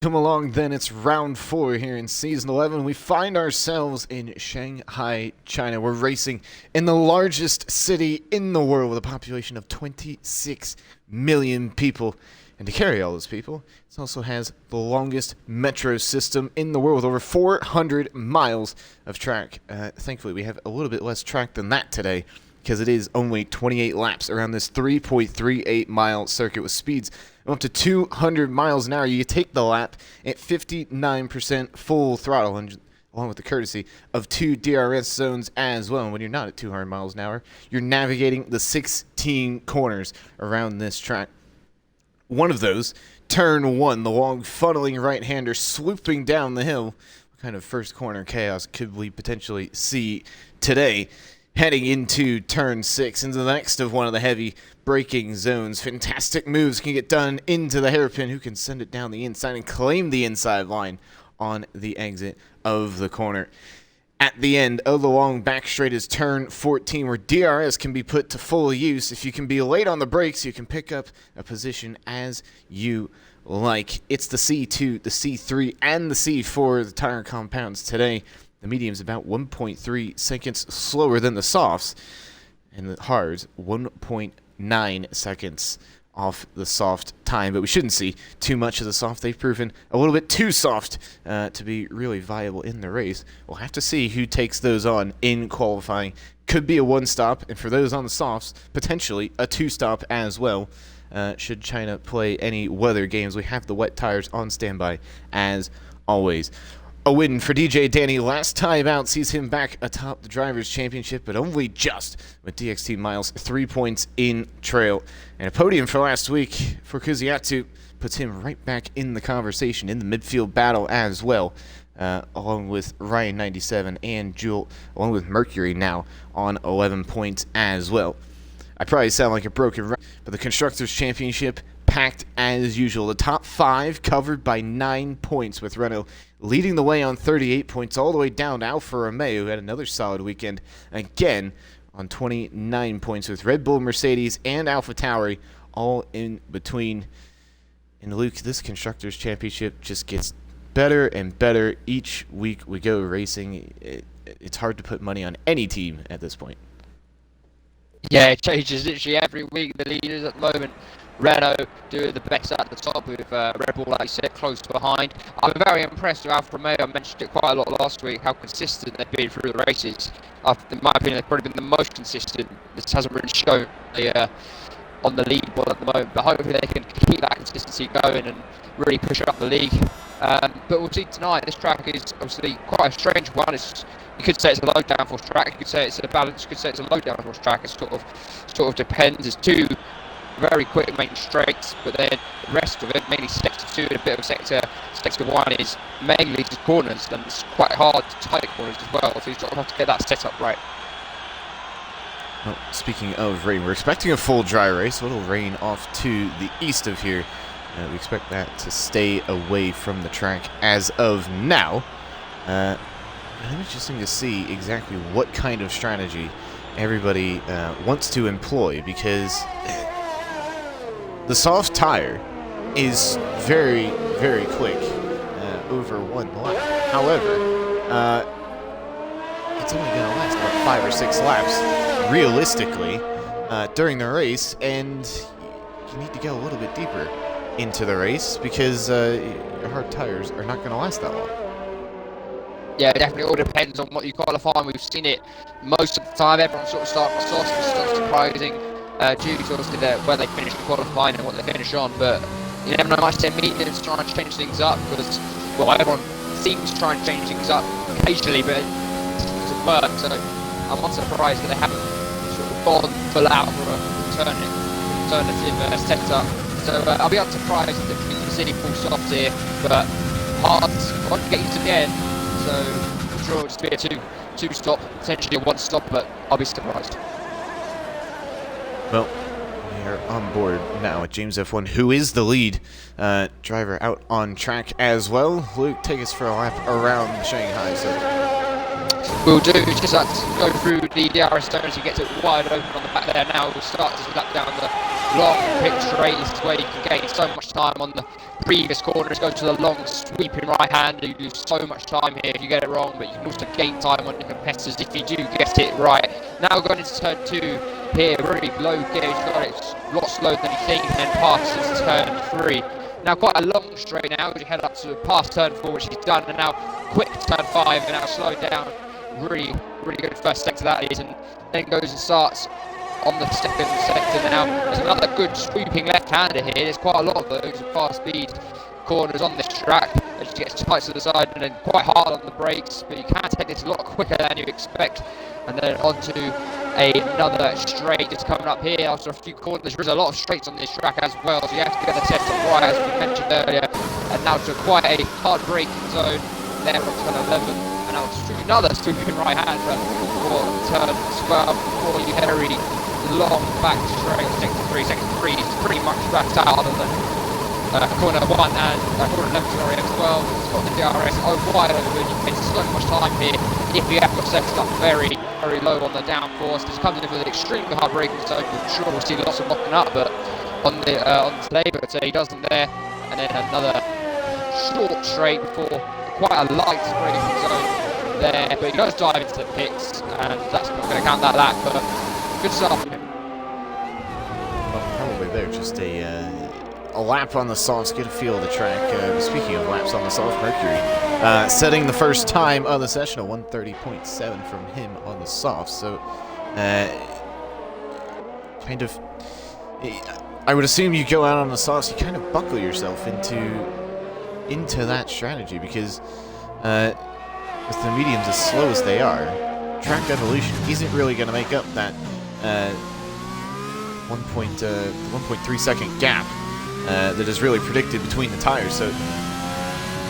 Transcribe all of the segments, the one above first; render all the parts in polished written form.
Come along then, it's round 4 here in season 11. We find ourselves in Shanghai, China. We're racing in the largest city in the world with a population of 26 million people. And to carry all those people, it also has the longest metro system in the world with over 400 miles of track. Thankfully, we have a little bit less track than that today, because it is only 28 laps around this 3.38 mile circuit with speeds up to 200 miles an hour. You take the lap at 59% full throttle, and along with the courtesy of 2 DRS zones as well. And when you're not at 200 miles an hour, you're navigating the 16 corners around this track. One of those, turn 1, the long funneling right-hander swooping down the hill. What kind of first corner chaos could we potentially see today? Heading into turn 6, into the next of one of the heavy braking zones. Fantastic moves can get done into the hairpin, who can send it down the inside and claim the inside line on the exit of the corner. At the end of the long back straight is turn 14, where DRS can be put to full use. If you can be late on the brakes, you can pick up a position as you like. It's the C2, the C3, and the C4, the tire compounds today. The medium's about 1.3 seconds slower than the softs, and the hards 1.9 seconds off the soft time. But we shouldn't see too much of the soft. They've proven a little bit too soft to be really viable in the race. We'll have to see who takes those on in qualifying. Could be a one-stop, and for those on the softs, potentially a two-stop as well. Should China play any weather games, we have the wet tires on standby as always. A win for DJ Danny last time out sees him back atop the Drivers' Championship, but only just with DXT Miles 3 points in trail. And a podium for last week for Kuziatu puts him right back in the conversation in the midfield battle as well, along with Ryan 97 and Jewel, along with Mercury now on 11 points as well. I probably sound like a broken record, but the Constructors' Championship packed as usual. The top 5 covered by 9 points, with Renault leading the way on 38 points, all the way down to Alfa Romeo, who had another solid weekend again on 29 points, with Red Bull, Mercedes, and AlphaTauri all in between. And Luke, this Constructors' Championship just gets better and better each week we go racing. It's hard to put money on any team at this point. Yeah, it changes literally every week. The leaders at the moment, Renault doing the best at the top, with Red Bull, like you said, close behind. I'm very impressed with Alfa Romeo. I mentioned it quite a lot last week, how consistent they've been through the races. In my opinion, they've probably been the most consistent. This hasn't really shown on the leaderboard at the moment, but hopefully they can keep that consistency going and really push up the league. But we'll see tonight. This track is obviously quite a strange one. You could say it's a low downforce track, you could say it's a balance, you could say it's a low downforce track. It sort of depends. There's 2 very quick main straights, but then the rest of it, mainly sector 2 and a bit of sector 1, is mainly just corners, and it's quite hard to tight corners as well, so you sort of have to get that set up right. Well, speaking of rain, we're expecting a full dry race. A little rain off to the east of here. We expect that to stay away from the track as of now. It's interesting to see exactly what kind of strategy everybody wants to employ, because the soft tire is very, very quick over 1 lap. However, it's only going to last about 5 or 6 laps realistically during the race, and you need to go a little bit deeper into the race, because your hard tires are not going to last that long. Yeah, it definitely all depends on what you qualify, and we've seen it most of the time. Everyone sort of starts with soft, it's not surprising due to obviously where they finish qualifying and what they finish on, but you never know, much their mediums trying to change things up, because, well, everyone seems to try and change things up occasionally, but it doesn't work, so I'm not surprised that they haven't sort of gone full out for an alternative setup. So I'll be unsurprised if we can see full soft here, but hard to get used to the end. So I'm sure it'll just be a two-stop, potentially a one-stop, but I'll be surprised. Well, we are on board now with James F1, who is the lead driver out on track as well. Luke, take us for a lap around Shanghai. We'll do, just go through the DRS zones. He gets it wide open on the back there now. We'll start to lap down the long pit straight. This is where you can gain so much time on the previous corners. Go to the long sweeping right hand. You lose so much time here if you get it wrong, but you can also gain time on your competitors if you do get it right. Now going into turn 2 here, really low gear. He's got it a lot slower than you think, and then passes turn 3. Now quite a long straight now, as you head up to past turn 4, which he's done, and now quick turn 5, and now slow down. Really good first sector that is, and then goes and starts on the second sector now. There's another good sweeping left-hander here. There's quite a lot of those fast speed corners on this track. It just gets tight to the side and then quite hard on the brakes, but you can take this a lot quicker than you expect. And then onto another straight that's coming up here after a few corners. There's a lot of straights on this track as well, so you have to get the setup right, as we mentioned earlier. And now to quite a hard braking zone there from turn 11. And now to another sweeping right hand for turn 12 before you head a really long back straight. Sector 3 is pretty much wrapped out, other than corner 1 and corner 11, sorry, F12. It's got the DRS wide open. You can so much time here if you have got set up very low on the downforce. This comes in with an extremely hard braking zone. I'm sure we'll see lots of locking up, but on today, but he doesn't there. And then another short straight before quite a light braking zone there, but he does dive into the pits, and that's not going to count that lap, but good stuff from him. Well, probably there, just a lap on the softs, get a feel of the track. Speaking of laps on the soft, Mercury setting the first time of the session, a 130.7 from him on the softs. So, kind of, I would assume you go out on the softs, you kind of buckle yourself into that strategy, because with the mediums as slow as they are, track evolution isn't really going to make up that 1.3 second gap that is really predicted between the tires. So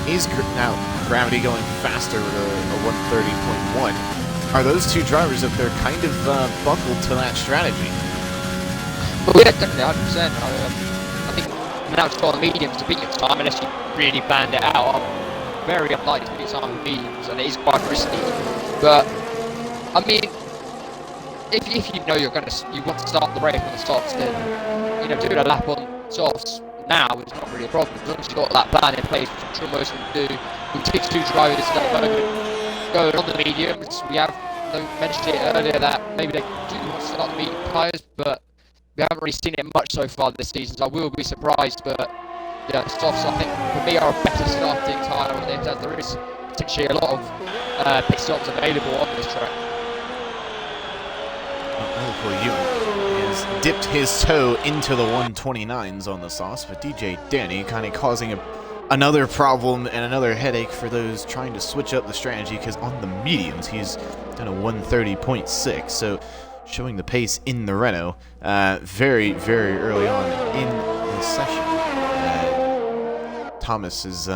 is now Gravity going faster with a 130.1? Are those two drivers up there kind of buckled to that strategy? Well, yeah, definitely, 100%. I think now it's got mediums to beat your time unless you really planned it out. I'm very unlikely to beat time with mediums, and it is quite risky. But I mean, if you know you want to start the race on the softs, then doing a lap on softs now is not really a problem, as long as you've got that plan in place, which I'm sure most of them do. With 6 drivers at the moment going on the mediums, we have mentioned it earlier that maybe they do want to start the medium tyres, but we haven't really seen it much so far this season, so I will be surprised. But yeah, the softs, I think, for me, are a better starting tyre on it, as there is potentially a lot of pit stops available on this track. You has dipped his toe into the 129s on the sauce, but DJ Danny kind of causing another problem and another headache for those trying to switch up the strategy, because on the mediums he's done a 130.6, so showing the pace in the Renault very, very early on in the session. Thomas has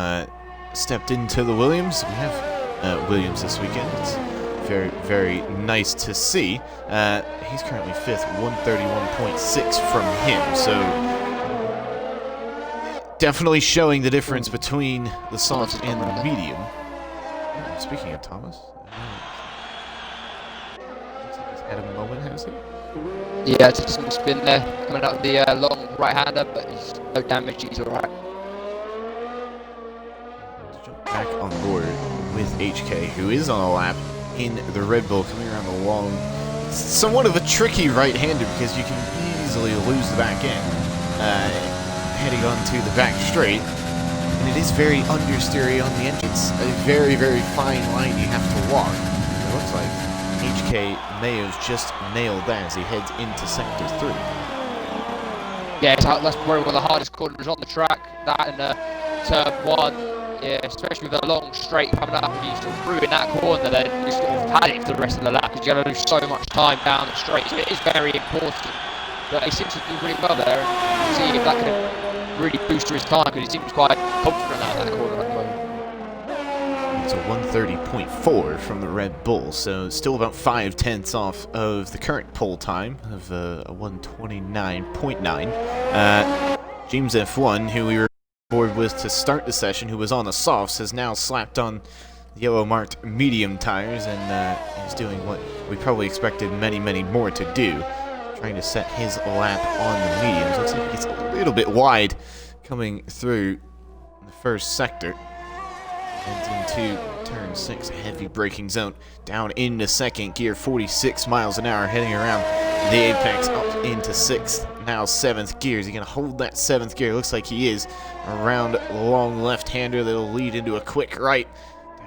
stepped into the Williams. We have Williams this weekend. It's very, very nice to see. He's currently 5th, 131.6 from him, so definitely showing the difference between the soft and the medium. Speaking of Thomas, looks like he's had a moment, has he? Yeah, it's some spin there, coming out of the long right-hander, but he's no damage, he's alright. Jump back on board with HK, who is on a lap in the Red Bull, coming around the long, somewhat of a tricky right-hander, because you can easily lose the back end heading onto the back straight, and it is very understeery on the engine. It's a very, very fine line you have to walk. It looks like HK may have just nailed that as he heads into sector 3. Yeah, that's probably one of the hardest corners on the track, that and turn 1. Yeah, especially with a long straight coming up, and you sort of through in that corner, then you sort of had it for the rest of the lap, because you're going to lose so much time down the straight. So it is very important. But he seems to do really well there, and see if that can really boost his time, because he seems quite confident out of that corner at the moment. It's a 130.4 from the Red Bull, so still about 5/10 off of the current pole time of a 129.9. James F1, who we were board with to start the session, who was on the softs, has now slapped on the yellow marked medium tires, and is doing what we probably expected many, many more to do. trying to set his lap on the mediums. Looks like he gets a little bit wide coming through the first sector. And into turn 6, heavy braking zone. Down into second gear, 46 miles an hour, heading around the apex up into 6th. Now 7th gear. Is he going to hold that 7th gear? Looks like he is. Around long left-hander that'll lead into a quick right.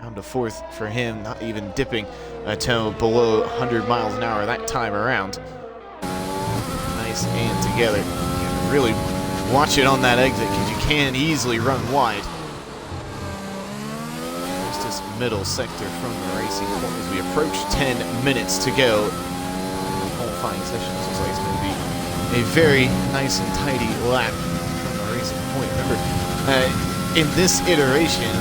Down to 4th for him, not even dipping a toe below 100 miles an hour that time around. Nice and together. You really watch it on that exit because you can easily run wide. Just this middle sector from the racing point as we approach 10 minutes to go. The qualifying session looks like it's going to be a very nice and tidy lap from the racing point. Remember, in this iteration,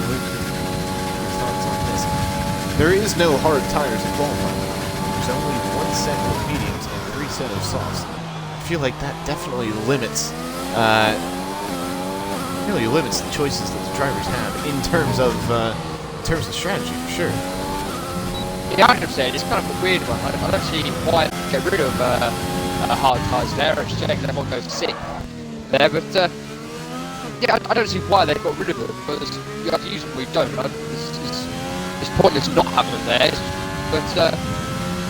there is no hard tires in qualifying. There's only 1 set of mediums and 3 set of softs. I feel like that definitely limits the choices that the drivers have in terms of strategy, for sure. Yeah, 100%. It's kind of a weird one. I don't see why get rid of hard tires there. I just checked everyone goes sick there, but yeah, I don't see why they got rid of it because you have to use them. We don't. It's pointless not having them there, but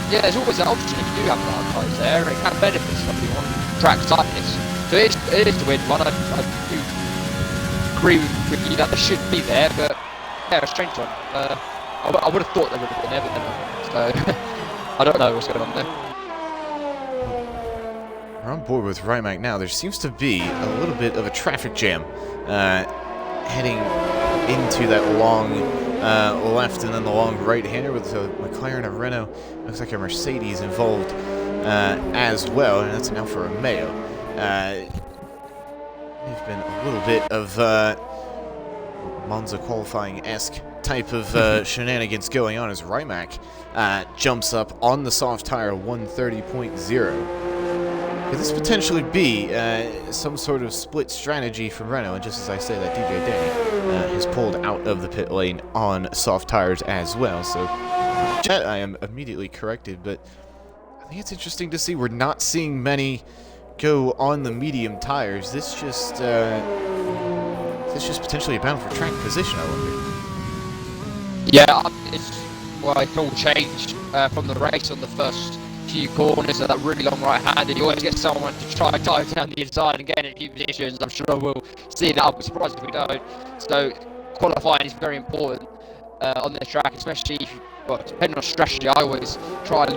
yeah, there's always that option if you do have hard tires there. It can benefit somebody on track tightness. So it is the weird one. I do agree with you that they should be there, but yeah, a strange one. I would have thought they would have been there, but they're not. So I don't know what's going on there. We're on board with Rimac now. There seems to be a little bit of a traffic jam heading into that long left and then the long right-hander with a McLaren, a Renault, looks like a Mercedes involved as well, and that's an Alfa Romeo. There's been a little bit of Monza qualifying-esque type of shenanigans going on as Rimac jumps up on the soft tire 130.0. Could this potentially be some sort of split strategy from Renault? And just as I say that, DJ Danny is pulled out of the pit lane on soft tires as well. So I am immediately corrected, but I think it's interesting to see we're not seeing many go on the medium tires. This just potentially a battle for track position, I wonder. Yeah, it can all change from the race on the first few corners of that really long right-hander. You always get someone to try and dive down the inside and get in a few positions. I'm sure we'll see that. I'll be surprised if we don't. So qualifying is very important on this track, especially if depending on strategy. I always try and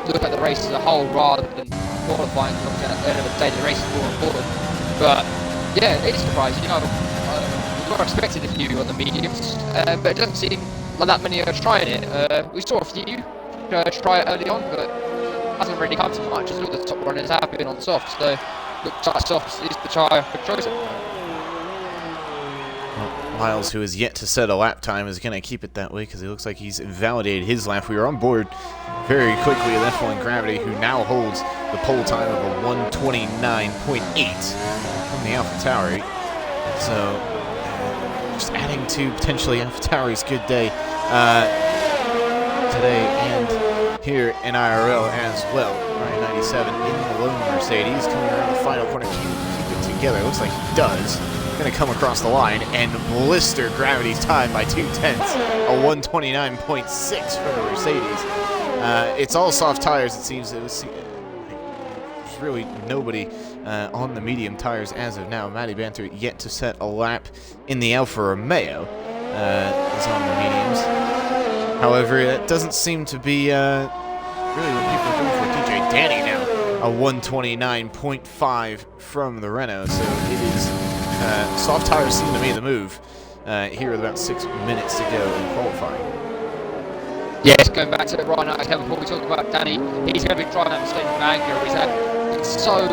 look at the race as a whole rather than qualifying, because at the end of the day the race is more important. But yeah, it is surprising. We were expecting a few on the mediums, but it doesn't seem like that many are trying it. We saw a few try it early on, but hasn't really come to much as all the top runners have been on softs. So looks like softs is the tire for choice. Well, Miles, who is yet to set a lap time, is going to keep it that way because it looks like he's invalidated his lap. We were on board very quickly with F1 Gravity, who now holds the pole time of a 129.8 from the AlphaTauri. So just adding to potentially AlphaTauri's good day today and here in IRL as well. Ryan 97 in the lone Mercedes, coming around the final corner, keep it together. Looks like he does. Going to come across the line and blister Gravity's time by 0.2, a 129.6 for the Mercedes. It's all soft tires, it seems. There's really nobody on the medium tires as of now. Matty Banter yet to set a lap in the Alfa Romeo. Is on the mediums. However, it doesn't seem to be really what people are going for. DJ Danny now, a 129.5 from the Renault. So it is soft tires seem to be the move here with about 6 minutes to go in qualifying. Yes, going back to Ryan 97 before we talk about Danny, he's going to be trying that mistake from anger. He's had so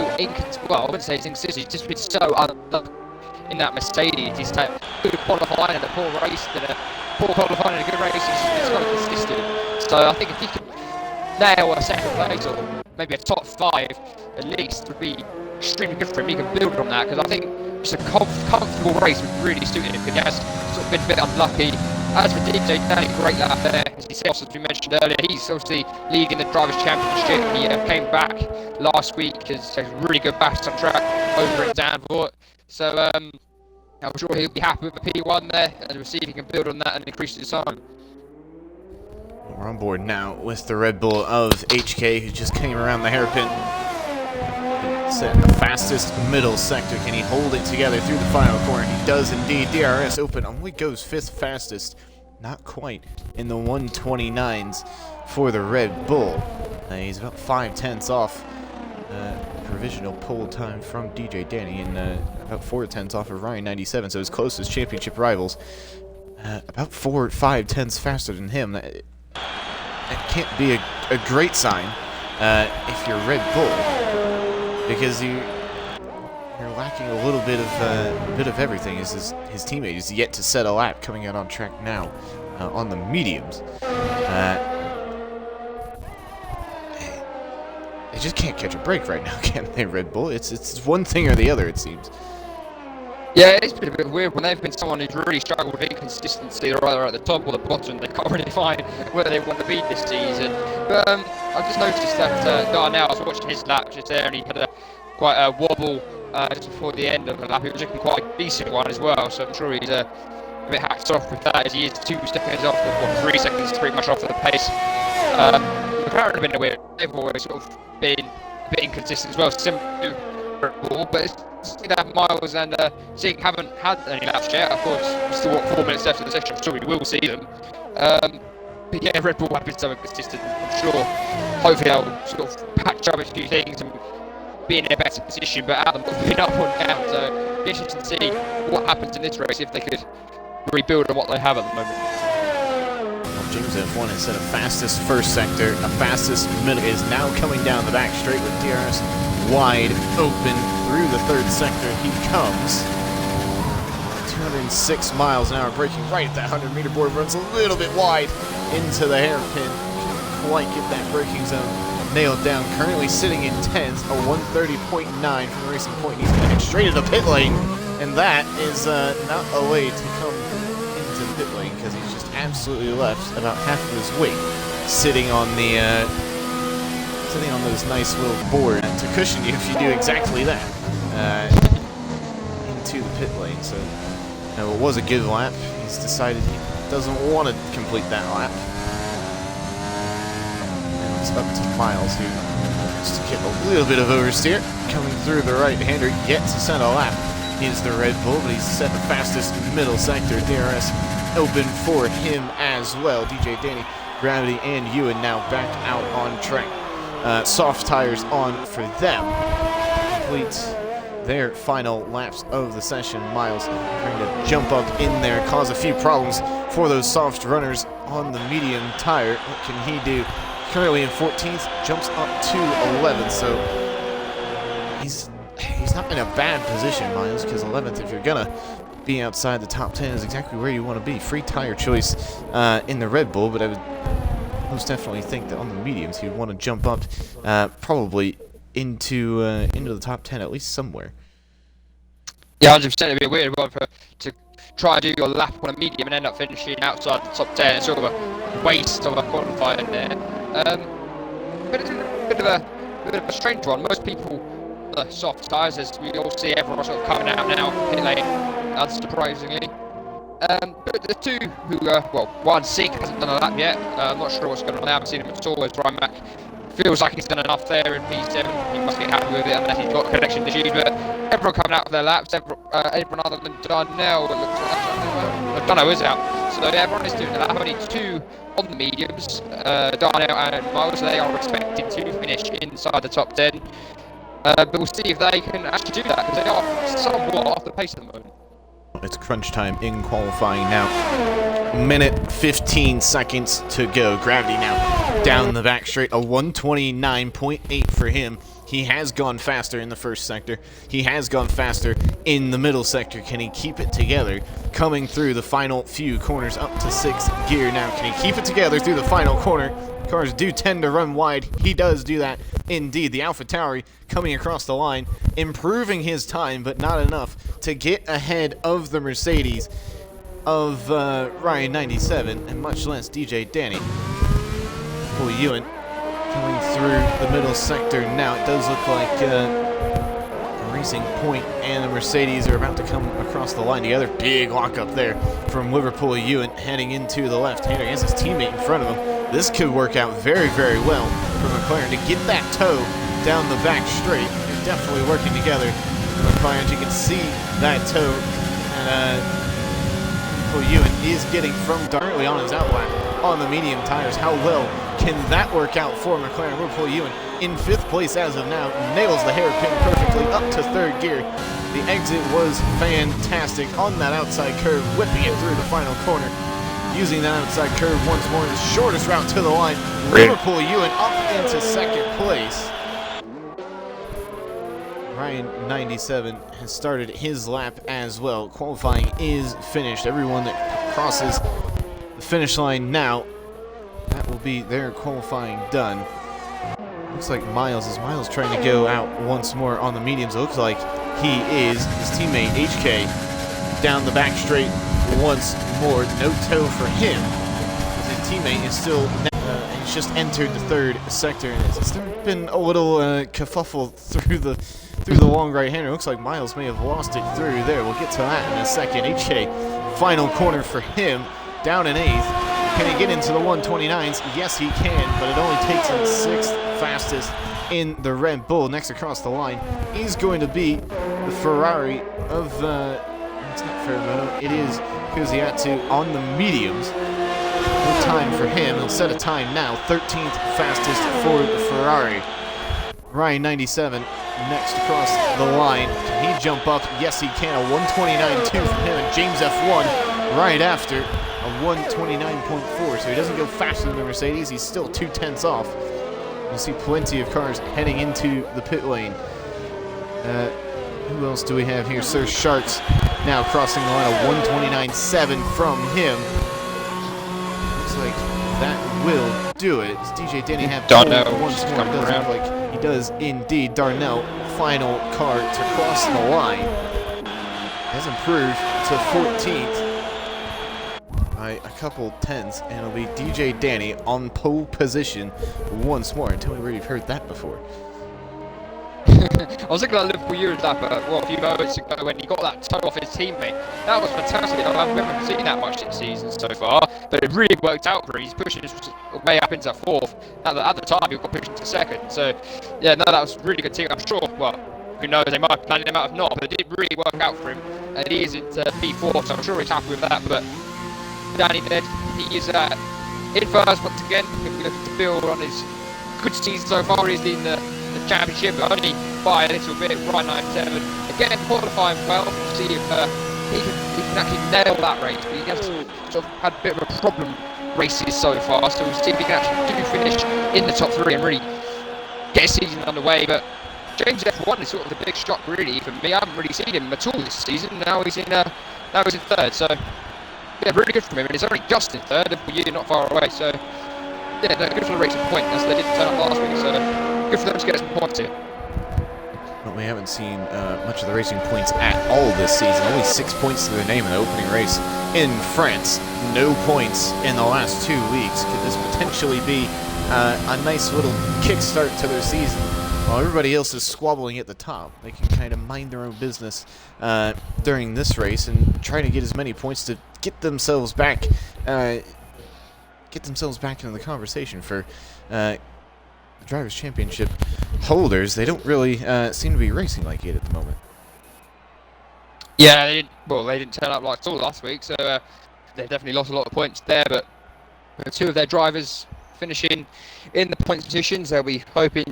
well, I wouldn't say it's inconsistent. He's just been so unlucky in that Mercedes. He's had good qualifying and a poor race, and a poor qualifying and a good race. He's got consistent. So I think if he can nail a second place or maybe a top 5 at least, would be extremely good for him. He can build on that, because I think just a comfortable race would really suit him, because he has sort of been a bit unlucky As for DJ Danny, great lap there. As he said, as we mentioned earlier, he's obviously leading the Drivers' Championship. He came back last week, has a really good bash on track over in Danvort. So I'm sure he'll be happy with the P1 there, and we'll see if he can build on that and increase his time. We're on board now with the Red Bull of HK, who just came around the hairpin. Set the fastest middle sector. Can he hold it together through the final corner? He does indeed. DRS open only goes 5th fastest. Not quite in the 129s for the Red Bull. He's about 5/10ths off provisional pole time from DJ Danny, and about 4/10ths off of Ryan 97, so his closest championship rivals. About 4-5/10ths faster than him. That can't be a great sign if you're Red Bull, because you're lacking a little bit of everything. His teammate is yet to set a lap, coming out on track now on the mediums. They just can't catch a break right now, can they, Red Bull? It's one thing or the other, it seems. Yeah, it's been a bit weird when they've been someone who's really struggled with inconsistency. They're either at the top or the bottom. They can't really find where they want to be this season. But I just noticed that Darnell, I was watching his lap just there, and he had quite a wobble just before the end of the lap. It was looking quite a decent one as well, so I'm sure he's a bit hacked off with that, as he is 2 seconds off, or 3 seconds pretty much off of the pace. McLaren have been a weird. They've always sort of been a bit inconsistent as well, similar to Red Bull, but it's that Miles and Zig haven't had any laps yet. Of course, we still got 4 minutes left of the session, I'm sure we will see them. But yeah, Red Bull have been so inconsistent. I'm sure hopefully they'll sort of patch up a few things and be in a better position, but Adam has been up and down, so it's interesting to see what happens in this race, if they could rebuild on what they have at the moment. James F1 instead of fastest first sector, a fastest middle is now coming down the back straight with DRS wide open through the 3rd sector. He comes 206 miles an hour, braking right at that 100-meter board, runs a little bit wide into the hairpin. Can't quite get that braking zone nailed down. Currently sitting in 10s, a 130.9 from the Racing Point. He's going to head straight into the pit lane, and that is not a way to come into the pit lane, because he's just absolutely left about half of his weight sitting on those nice little boards to cushion you if you do exactly that into the pit lane. So it was a good lap. He's decided he doesn't want to complete that lap. And it's up to Miles, who wants to get a little bit of oversteer coming through the right-hander, yet to set a lap. Is the Red Bull, but he's set the fastest middle sector. DRS open for him as well. DJ Danny, Gravity, and Ewan now back out on track. Soft tires on for them. Complete their final laps of the session. Miles trying to jump up in there, cause a few problems for those soft runners on the medium tire. What can he do? Currently in 14th, jumps up to 11th, so he's not in a bad position, Miles, because 11th, if you're gonna be outside the top 10, is exactly where you want to be. Free tire choice in the Red Bull, but I would most definitely think that on the mediums, he would want to jump up probably into the top 10, at least somewhere. Yeah, 100%. It'd be a weird one to try and do your lap on a medium and end up finishing outside the top 10. It's sort of a waste of a qualifying there. But it's a bit of a strange one. Most people, the soft tyres, as we all see everyone sort of coming out now, pit lane, unsurprisingly. But the two who, one, Sig hasn't done a lap yet. I'm not sure what's going on there. I haven't seen him at all as Ryan Mac. Feels like he's done enough there in P7. He must be happy with it unless he's got connection issues. But everyone coming out for their laps, everyone other than Darnell, it looks like Darnell is out. So yeah, everyone is doing a lap. Only 2 on the mediums, Darnell and Miles. They are expected to finish inside the top 10. But we'll see if they can actually do that, because they are somewhat off the pace at the moment. It's crunch time in qualifying now. Minute 15 seconds to go. Gravity now down the back straight. A 129.8 for him. He has gone faster in the first sector. He has gone faster in the middle sector. Can he keep it together coming through the final few corners up to 6th gear now? Can he keep it together through the final corner? Cars do tend to run wide. He does do that indeed. The AlphaTauri coming across the line, improving his time, but not enough to get ahead of the Mercedes. of Ryan 97, and much less DJ Danny. Paul Ewan coming through the middle sector now. It does look like Racing Point and the Mercedes are about to come across the line together. Big lockup there from Liverpool Ewan heading into the left-hander. He has his teammate in front of him. This could work out very, very well for McLaren to get that toe down the back straight. They're definitely working together. McLaren, as you can see that toe, and Liverpool Ewan is getting from directly on his outlap on the medium tires. How well can that work out for McLaren? Liverpool Ewan in 5th place as of now, nails the hairpin perfectly up to 3rd gear. The exit was fantastic on that outside curve, whipping it through the final corner. Using that outside curve once more, the shortest route to the line. Liverpool Ewan up into 2nd place. Ryan 97 has started his lap as well. Qualifying is finished. Everyone that crosses the finish line now, that will be their qualifying done. Looks like Miles trying to go out once more on the mediums. It looks like he is. His teammate HK down the back straight once more. No toe for him. His teammate is still, he's just entered the 3rd sector, and it's been a little kerfuffle through the long right-hander. Looks like Miles may have lost it through there. We'll get to that in a second. HK, final corner for him, down in 8th. Can he get into the 129s? Yes, he can, but it only takes him 6th fastest in the Red Bull. Next across the line is going to be the Ferrari of, it's not Ferrari, it is Kuziatu on the mediums. No time for him. He'll set a time now. 13th fastest for the Ferrari. Ryan 97 next across the line. Can he jump up? Yes, he can. A 129.2 from him, and James F1 right after. A 129.4, so he doesn't go faster than the Mercedes. He's still 2/10 off. You'll see plenty of cars heading into the pit lane. Who else do we have here? Sir Sharks now crossing the line. A 129.7 from him. Looks like that will do it. Does DJ Denny have Darnell once more? It does look like he does indeed. Darnell, final car to cross the line, has improved to 14th. By a couple tenths, and it'll be DJ Danny on pole position once more. Tell me where you've heard that before. I was looking at Liverpool Euro's lap a few moments ago when he got that toe off his teammate. That was fantastic. I haven't seen that much this season so far, but it really worked out for him. He's pushing his way up into 4th. At the time, he got pushed into 2nd. So, yeah, no, that was a really good team. I'm sure, well, who knows, they might have planned him out if not, but it did really work out for him. And he is at P4, so I'm sure he's happy with that. But Danny Ned, he is in 1st once again. He'll be looking to build on his good season so far. He's in the championship, but only by a little bit. Right 97 again, qualifying well. See if he can actually nail that race. But he has sort of had a bit of a problem races so far, so we'll see if he can actually finish in the top 3 and really get his season underway. But James F1 is sort of the big shock really for me. I haven't really seen him at all this season. Now he's in 3rd, so yeah, really good from him, and he's only just in 3rd, for you not far away, so yeah, no, good for the Racing Point, as they didn't turn up last week, so good for them to get some points here. Well, we haven't seen much of the Racing Points at all this season. Only 6 points to their name in the opening race in France. No points in the last 2 weeks. Could this potentially be a nice little kickstart to their season? While everybody else is squabbling at the top, they can kind of mind their own business during this race and try to get as many points to get themselves back into the conversation for the Drivers' Championship holders. They don't really seem to be racing like it at the moment. Yeah, they didn't turn up like all last week, so they definitely lost a lot of points there. But with 2 of their drivers finishing in the points positions, they'll be hoping,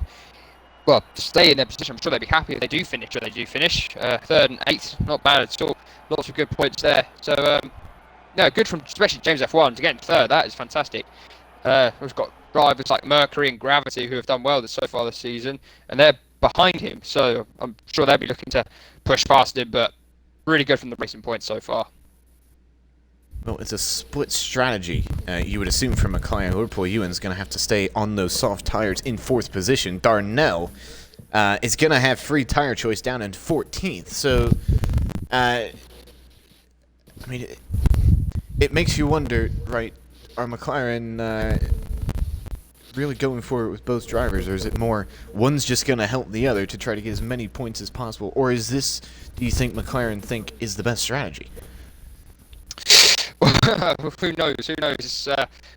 well, to stay in their position. I'm sure they'll be happy if they do finish. 3rd and 8th, not bad at all. Lots of good points there. So, no, good from especially James F1 to get in 3rd. That is fantastic. We've got drivers like Mercury and Gravity who have done well so far this season, and they're behind him. So I'm sure they'll be looking to push past him, but really good from the Racing Point so far. Well, it's a split strategy, you would assume, from McLaren. Liverpool Ewan's going to have to stay on those soft tires in 4th position. Darnell is going to have free tire choice down in 14th. So, I mean, it makes you wonder, right? Are McLaren really going for it with both drivers, or is it more one's just going to help the other to try to get as many points as possible? Or is this, do you think McLaren think, is the best strategy? Who knows? Who knows?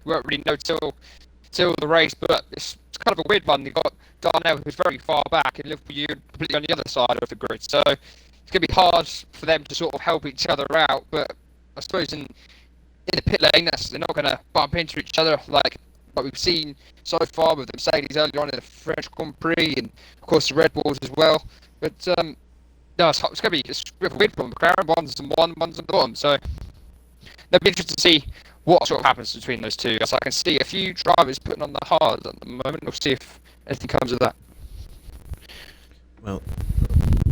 We won't really know till the race, but it's kind of a weird one. You got Darnell, who's very far back, and Liverpool, you're completely on the other side of the grid. So it's going to be hard for them to sort of help each other out. But I suppose in the pit lane, they're not going to bump into each other like we've seen so far with the Mercedes earlier on in the French Grand Prix, and of course the Red Bulls as well. But no, it's going to be a bit of a weird one. McLaren, one's on one, one's on the bottom. So it'll be interesting to see what sort of happens between those two. As I can see a few drivers putting on the hard at the moment. We'll see if anything comes of that. Well,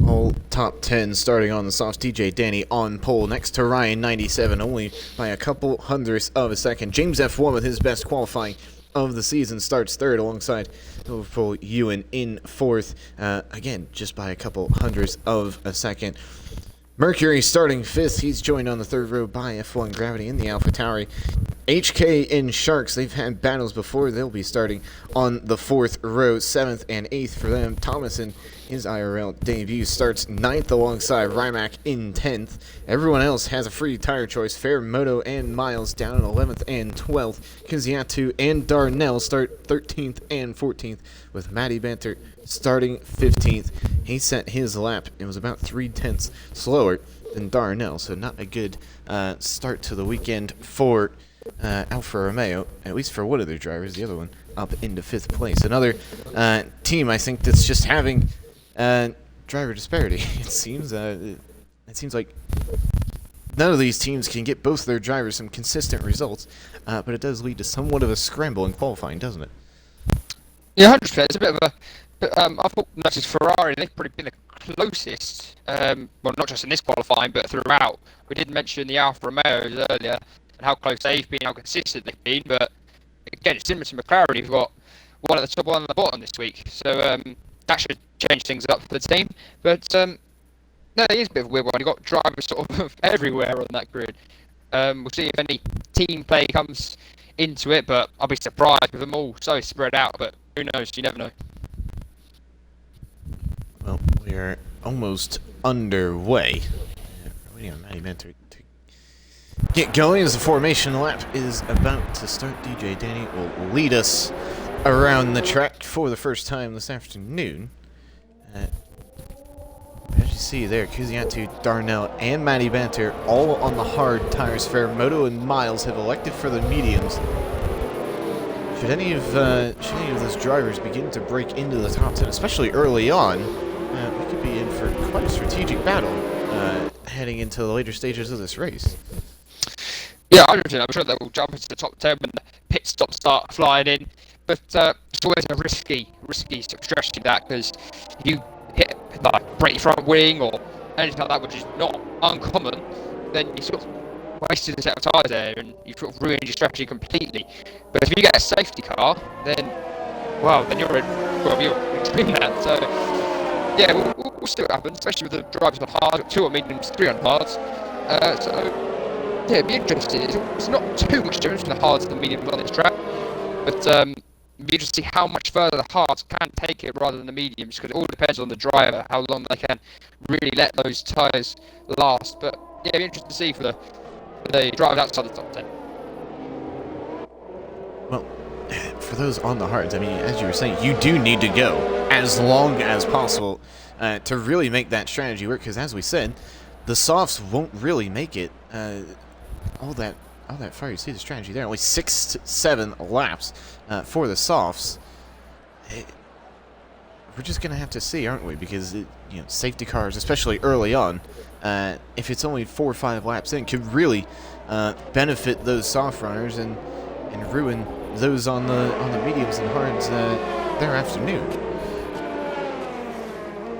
all top 10 starting on the softs. DJ Danny on pole next to Ryan 97, only by a couple hundredths of a second. James F1 with his best qualifying of the season starts third alongside Liverpool Ewan in fourth. Again, just by a couple hundredths of a second. Mercury starting fifth. He's joined on the third row by F1 Gravity in the AlphaTauri. HK in Sharks, they've had battles before. They'll be starting on the fourth row, seventh and eighth for them. Thomas in his IRL debut starts ninth alongside Rimac in 10th. Everyone else has a free tire choice. Fair, Moto, and Miles down in 11th and 12th. Kiziatu and Darnell start 13th and 14th, with Matty Banter starting 15th. He set his lap. It was about 3/10 slower than Darnell, so not a good start to the weekend for Alfa Romeo, at least for one of their drivers. The other one up into 5th place. Another team, I think, that's just having driver disparity. It seems like none of these teams can get both their drivers some consistent results, but it does lead to somewhat of a scramble in qualifying, doesn't it? Yeah, 100%. It's a bit of a. But I thought noticed Ferrari, they've probably been the closest. Well, not just in this qualifying, but throughout. We did mention the Alfa Romeos earlier and how close they've been, how consistent they've been. But again, it's similar to McLaren, who've got one at the top, one at the bottom this week. So that should change things up for the team. But no, it is a bit of a weird one. You've got drivers sort of everywhere on that grid. We'll see if any team play comes into it, but I'll be surprised with them all so spread out. But who knows? You never know. Well, we are almost underway. Waiting on Matty Mentor to get going as the formation lap is about to start. DJ Danny will lead us around the track for the first time this afternoon. As you see there, Kuziatu, Darnell, and Matty Banter all on the hard tires. Moto and Miles have elected for the mediums. Should any of those drivers begin to break into the top 10, especially early on, we could be in for quite a strategic battle heading into the later stages of this race. Yeah, 100%. I'm sure they will jump into the top 10 when the pit stops start flying in. But it's always a risky sort of strategy, that, because if you hit like break your front wing or anything like that, which is not uncommon, then you sort of wasted a set of tyres there and you sort of ruined your strategy completely. But if you get a safety car, then you're extreme that. So yeah, we'll see what happens, especially with the drivers on hard, 2 on mediums, 3 on hards. So yeah, it'd be interesting. It's not too much difference from the hards and the mediums on this track, but it'd be interesting to see how much further the hards can take it rather than the mediums, because it all depends on the driver, how long they can really let those tyres last. But yeah, it'd be interesting to see for the drivers outside the top 10. Well, for those on the hards, I mean, as you were saying, you do need to go as long as possible to really make that strategy work, because as we said, the softs won't really make it all that far. You see the strategy there, only 6 to 7 laps for the softs. We're just going to have to see, aren't we? Because safety cars, especially early on, if it's only 4 or 5 laps in, could really benefit those soft runners and ruin those on the mediums and hards their afternoon.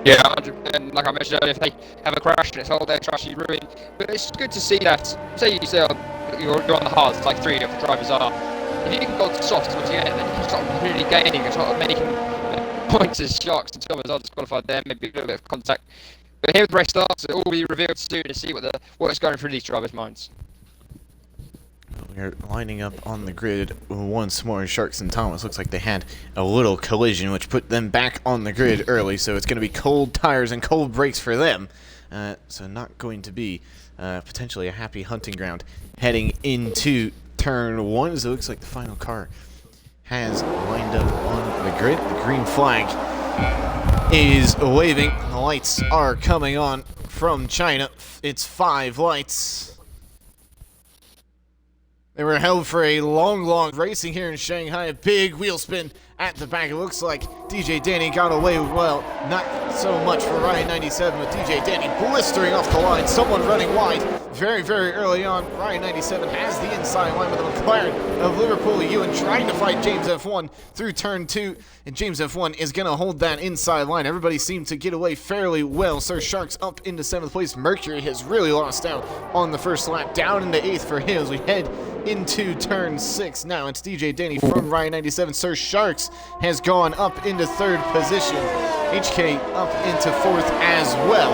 Yeah, 100%. Like I mentioned earlier, if they have a crash and it's all their strategy ruined. But it's good to see that. Say you're on the hards, like 3 of the drivers are. If you can go to softs towards the end, then you start really gaining and sort of making points as Sharks and Thomas are disqualified there, maybe a little bit of contact. But here the race starts, it will be revealed soon to see what's going through these drivers' minds. We're lining up on the grid once more. Sharks and Thomas. Looks like they had a little collision, which put them back on the grid early. So it's going to be cold tires and cold brakes for them. So not going to be potentially a happy hunting ground heading into turn 1. So it looks like the final car has lined up on the grid. The green flag is waving. The lights are coming on from China. It's 5 lights. They were held for a long racing here in Shanghai. A big wheel spin at the back. It looks like DJ Danny got away well. Not so much for Ryan 97, but DJ Danny blistering off the line. Someone running wide very early on. Ryan 97 has the inside line with the McLaren of Liverpool Ewan trying to fight James F1 through turn 2. And James F1 is going to hold that inside line. Everybody seemed to get away fairly well. Sir Sharks up into 7th place. Mercury has really lost out on the first lap. Down into 8th for him as we head into turn 6. Now it's DJ Danny from Ryan 97. Sir Sharks has gone up into 3rd position. HK up into 4th as well.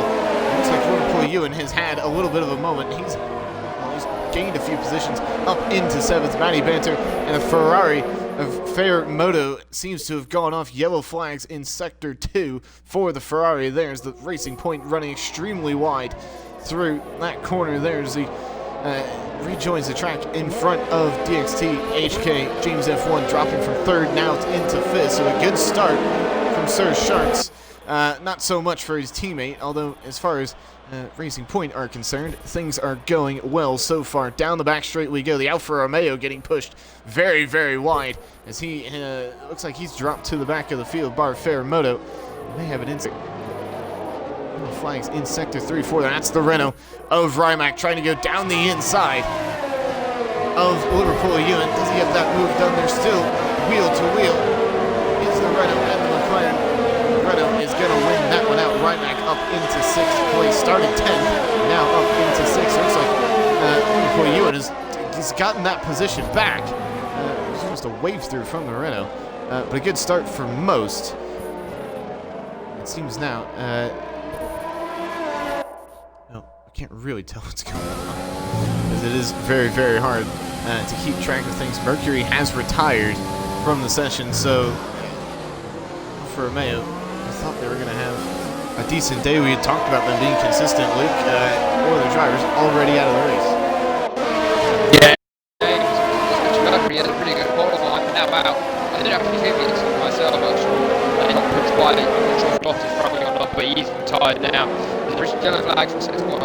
Looks like Liverpool Ewan has had a little bit of a moment. He's gained a few positions up into 7th. Matty Banter and a Ferrari of Fair Moto seems to have gone off. Yellow flags in sector 2 for the Ferrari. There's the Racing Point running extremely wide through that corner. There's the rejoins the track in front of DXT. HK James F1 dropping from 3rd now into 5th. So a good start from Sir Sharks. Not so much for his teammate, although as far as Racing Point are concerned, things are going well so far. Down the back straight we go. The Alfa Romeo getting pushed very wide as he looks like he's dropped to the back of the field. Bar Fair Moto may have an insect. Flags in sector 3-4. That's the Renault of Rimac trying to go down the inside of Liverpool Ewan. Does he have that move done? They're still wheel to wheel. Is the Renault and the McLaren. Renault is going to win that one out. Rimac up into 6th place. Started 10th, now up into 6th. Looks like Liverpool Ewan he's gotten that position back. It's just a wave through from the Renault. But a good start for most. It seems now. Can't really tell what's going on because it is very hard to keep track of things. Mercury has retired from the session, so for Romeo, I thought they were going to have a decent day. We had talked about them being consistent. Luke, one of the drivers already out of the race. Yeah, Mercury had a pretty good qualifying now out. I didn't actually hear it myself. I'm not sure not pushed wide. I'm not sure if Dot is probably or not, but he's retired now. There's yellow flags from sector 1.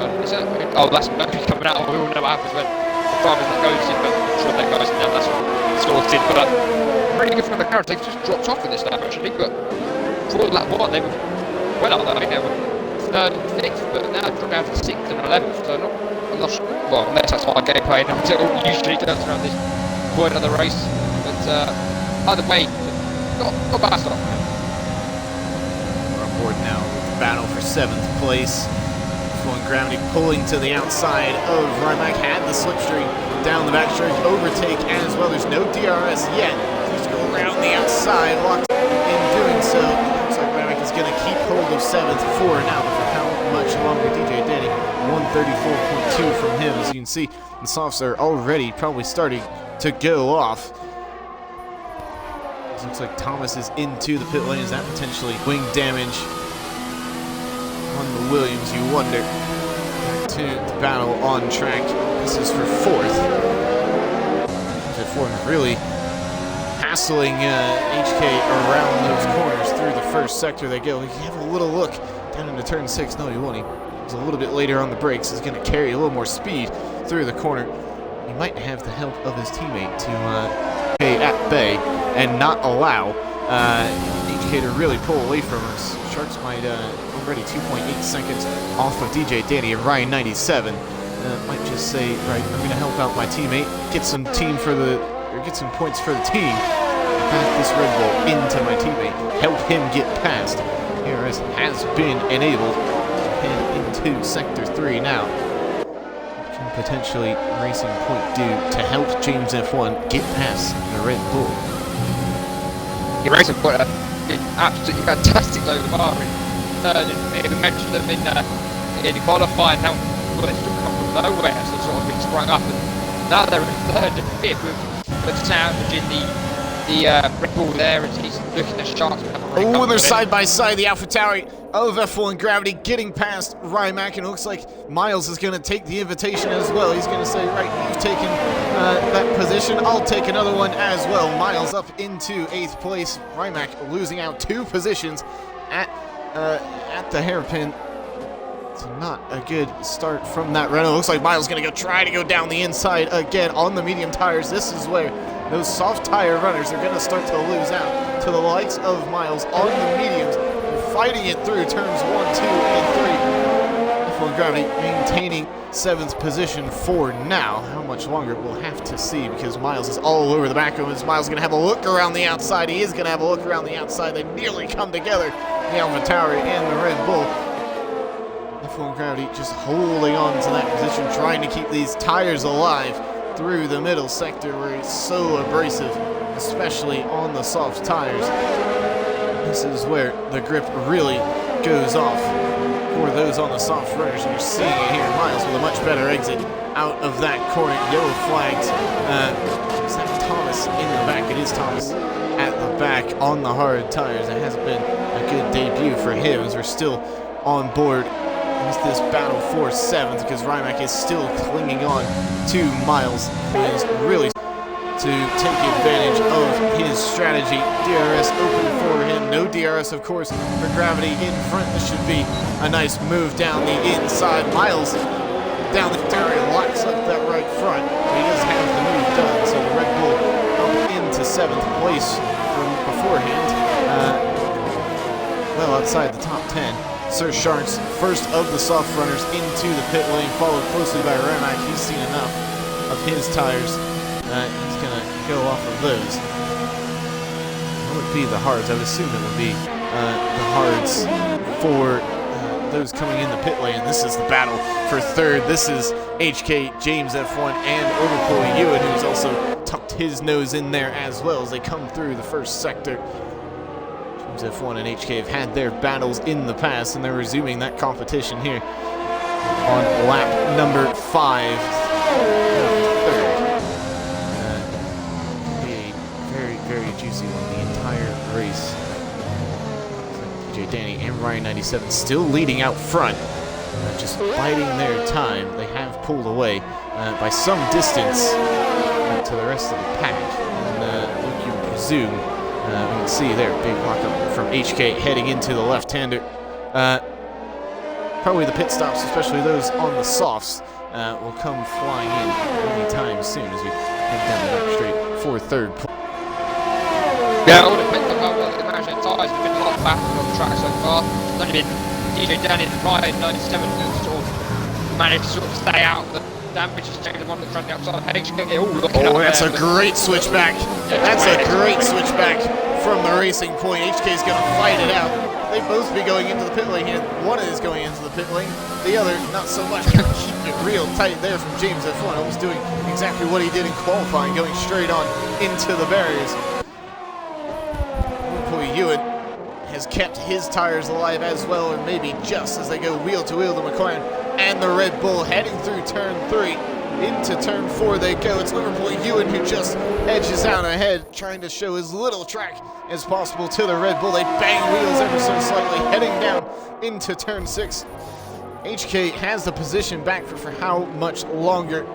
Oh, that's Mercury coming out. We all know what happens when the drivers that goes in, but I'm sure that goes now. That's sorted. But really good from the McLaren. They've just dropped off in this lap actually. But for lap 1, they were well up there. They were 3rd and 5th, but now they've dropped down to 6th and 11th. So I'm not sure. Well, unless that's my gameplay, until it usually turns around this point of the race. But either way, not bad stuff. We're on board now. Battle for 7th place. F1 Gravity pulling to the outside of Rimac. Had the slipstream down the back straight. Overtake as well. There's no DRS yet. Just go around the outside. Locked in doing so. Looks like Rimac is going to keep hold of 7th for now. But for how much longer? DJ Danny, 134.2 from him. As you can see, the softs are already probably starting to go off. It looks like Thomas is into the pit lane. Is that potentially wing damage on the Williams? You wonder. Back to the battle on track. This is for 4th. F1 really hassling HK around those corners through the first sector they go. You have a little look down into turn 6. No, you won't. He's a little bit later on the brakes. He's going to carry a little more speed through the corner. He might have the help of his teammate to stay at bay and not allow HK to really pull away from us. Sharks might already 2.8 seconds off of DJ Danny and Ryan 97. Might just say, right, I'm going to help out my teammate, get some points for the team, pass this Red Bull into my teammate, help him get past. ARS has been enabled to head into sector 3 now. What can potentially Racing Point do to help James F1 get past the Red Bull? Yeah, Racing Point did absolutely fantastic over we mentioned them in qualifying, how well it's come from nowhere, so sort of been sprung up and Now they're in third and fifth with sandwiching the Red Bull there as he's looking at sharks. Oh, they're side by side. The AlphaTauri of F1 Gravity getting past Rimac, and it looks like Miles is going to take the invitation as well. He's going to say, right, you've taken that position, I'll take another one as well. Miles up into 8th place. Rimac losing out 2 positions at the hairpin. It's not a good start from that Renault. Looks like Miles going to try to go down the inside again on the medium tires. This is where those soft tire runners are going to start to lose out to the likes of Miles on the mediums, fighting it through turns 1, 2, and 3. F1 Gravity maintaining 7th position for now. How much longer we'll have to see, because Miles is all over the back of him. Is Miles going to have a look around the outside? He is going to have a look around the outside. They nearly come together, the AlphaTauri and the Red Bull. F1 Gravity just holding on to that position, trying to keep these tires alive through the middle sector where it's so abrasive, especially on the soft tires. This is where the grip really goes off for those on the soft runners, and you're seeing it here. Miles with a much better exit out of that corner. Yellow flags. Is that Thomas in the back? It is Thomas at the back on the hard tires. It has been a good debut for him, as we're still on board with this battle for 7th, because Rimac is still clinging on to Miles, who is really to take advantage of his strategy. DRS open for him. No DRS, of course, for Gravity in front. This should be a nice move down the inside. Miles down the tire, locks up that right front. He does have the move done, so the Red Bull up into 7th place from beforehand. Well outside the top 10. Sir Sharks, first of the soft runners into the pit lane, followed closely by Rimac. He's seen enough of his tires. He's going to go off of those. What would be the hards? I would assume it would be the hards for those coming in the pit lane. This is the battle for 3rd. This is HK, James F1, and Overpool Ewan, who's also tucked his nose in there as well as they come through the first sector. F1 and HK have had their battles in the past, and they're resuming that competition here on lap number 5. Third. Be a very, very juicy one the entire race. DJ Danny and Ryan 97 still leading out front, just biding their time. They have pulled away by some distance to the rest of the pack, and what you presume. We can see there, big lockup from HK heading into the left-hander. Probably the pit stops, especially those on the softs, will come flying in anytime soon as we head down the back straight for 3rd place. Yeah, all depends on how well the management tires have been a lot faster on the track so far. It's only been DJ Danny and Ryan 97 who sort of managed to sort of stay out of the damage, is taking the one that's running outside. Oh, that's a great switchback. That's a great switchback from the Racing Point. HK's going to fight it out. They both be going into the pit lane here. One is going into the pit lane. The other, not so much. Keep it real tight there from James F1. Almost doing exactly what he did in qualifying, going straight on into the barriers. Boy, Ewan has kept his tires alive as well, or maybe just as they go wheel to wheel, the McLaren and the Red Bull heading through turn 3. Into turn 4 they go. It's Liverpool Ewan who just edges out ahead, trying to show as little track as possible to the Red Bull. They bang wheels ever so slightly, heading down into turn 6. HK has the position back for how much longer,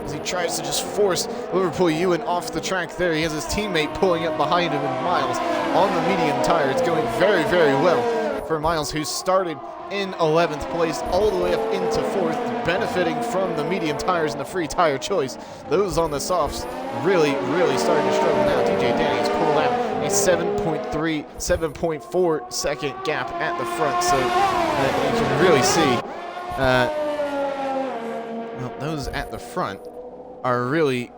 as he tries to just force Liverpool Ewan off the track there. He has his teammate pulling up behind him, and Miles on the medium tire. It's going very, very well for Miles, who started in 11th place all the way up into 4th, benefiting from the medium tires and the free tire choice. Those on the softs really, really starting to struggle now. DJ Danny has pulled out a 7.3, 7.4 second gap at the front, so you can really see well, those at the front are really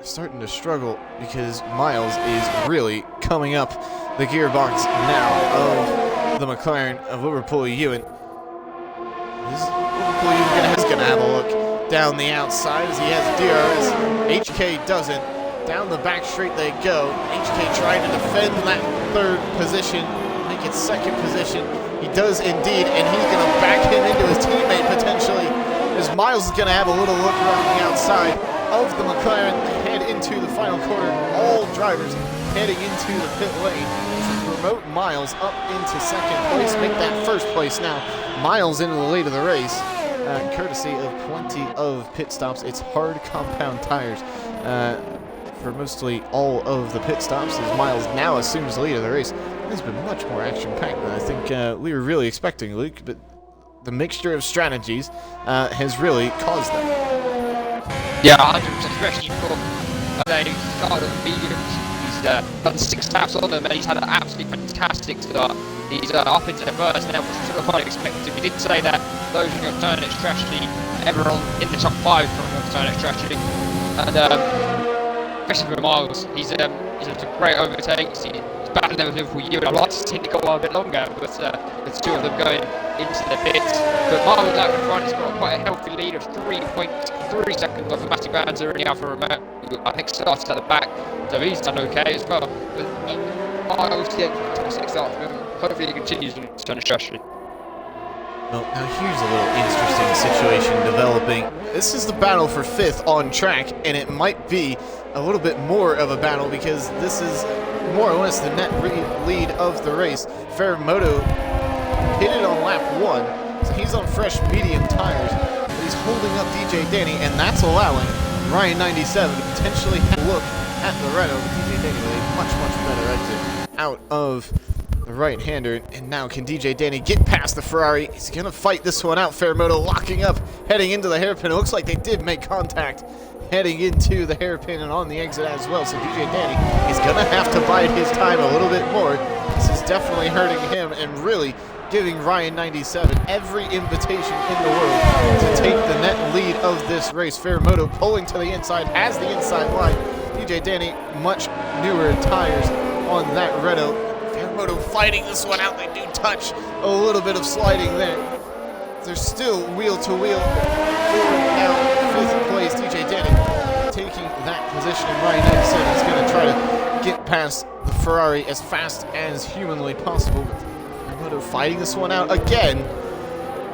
starting to struggle, because Miles is really coming up the gearbox now of the McLaren of Liverpool Ewan. Liverpool Ewan is going to have a look down the outside as he has DRS. HK doesn't. Down the back straight they go. HK trying to defend that 3rd position, make it 2nd position. He does indeed, and he's going to back him into his teammate potentially. as Miles is going to have a little look around the outside of the McLaren, head into the final quarter. All drivers heading into the pit lane. Promote Miles up into second place, make that first place now. Miles into the lead of the race, courtesy of plenty of pit stops. It's hard compound tires for mostly all of the pit stops, as Miles now assumes the lead of the race. It's been much more action-packed than I think we were really expecting, Luke, but the mixture of strategies has really caused that. Yeah, 100%, especially for they started the mediums. He's done 6 laps on them, and he's had an absolutely fantastic start. He's up into the first now, which is sort of quite expected. We did say that those in alternate strategy, everyone in the top 5 from alternate strategy, and especially for Miles, he's a great overtakes. He's battling them with Liverpool yield. I'd like to see it go on a bit longer, but there's 2 of them going into the pits. But Miles out in front has got quite a healthy lead of 3.3 seconds off of Matty Banzer and Alfa Romeo, who I think started at the back, so he's done okay as well. But Miles, yeah, fantastic start for him. Hopefully he continues in alternate strategy. Well, now here's a little interesting situation developing. This is the battle for 5th on track, and it might be a little bit more of a battle because this is more or less the net lead of the race. Ferramoto pitted on lap 1, so he's on fresh medium tires, but he's holding up DJ Danny, and that's allowing Ryan 97 to potentially have a look at the Renault. DJ Danny with a much, much better exit out of the right-hander, and now can DJ Danny get past the Ferrari? He's going to fight this one out. Ferramoto locking up, heading into the hairpin. It looks like they did make contact heading into the hairpin and on the exit as well, so DJ Danny is going to have to bide his time a little bit more. This is definitely hurting him and really giving Ryan 97 every invitation in the world to take the net lead of this race. Ferramoto pulling to the inside, has the inside line. DJ Danny, much newer tires on that Renault. Ferramoto fighting this one out. They do touch a little bit of sliding there. They're still wheel to wheel for now 5th place. DJ Danny taking that position, and Ryan 97 is going to try to get past the Ferrari as fast as humanly possible. Ferramoto fighting this one out again.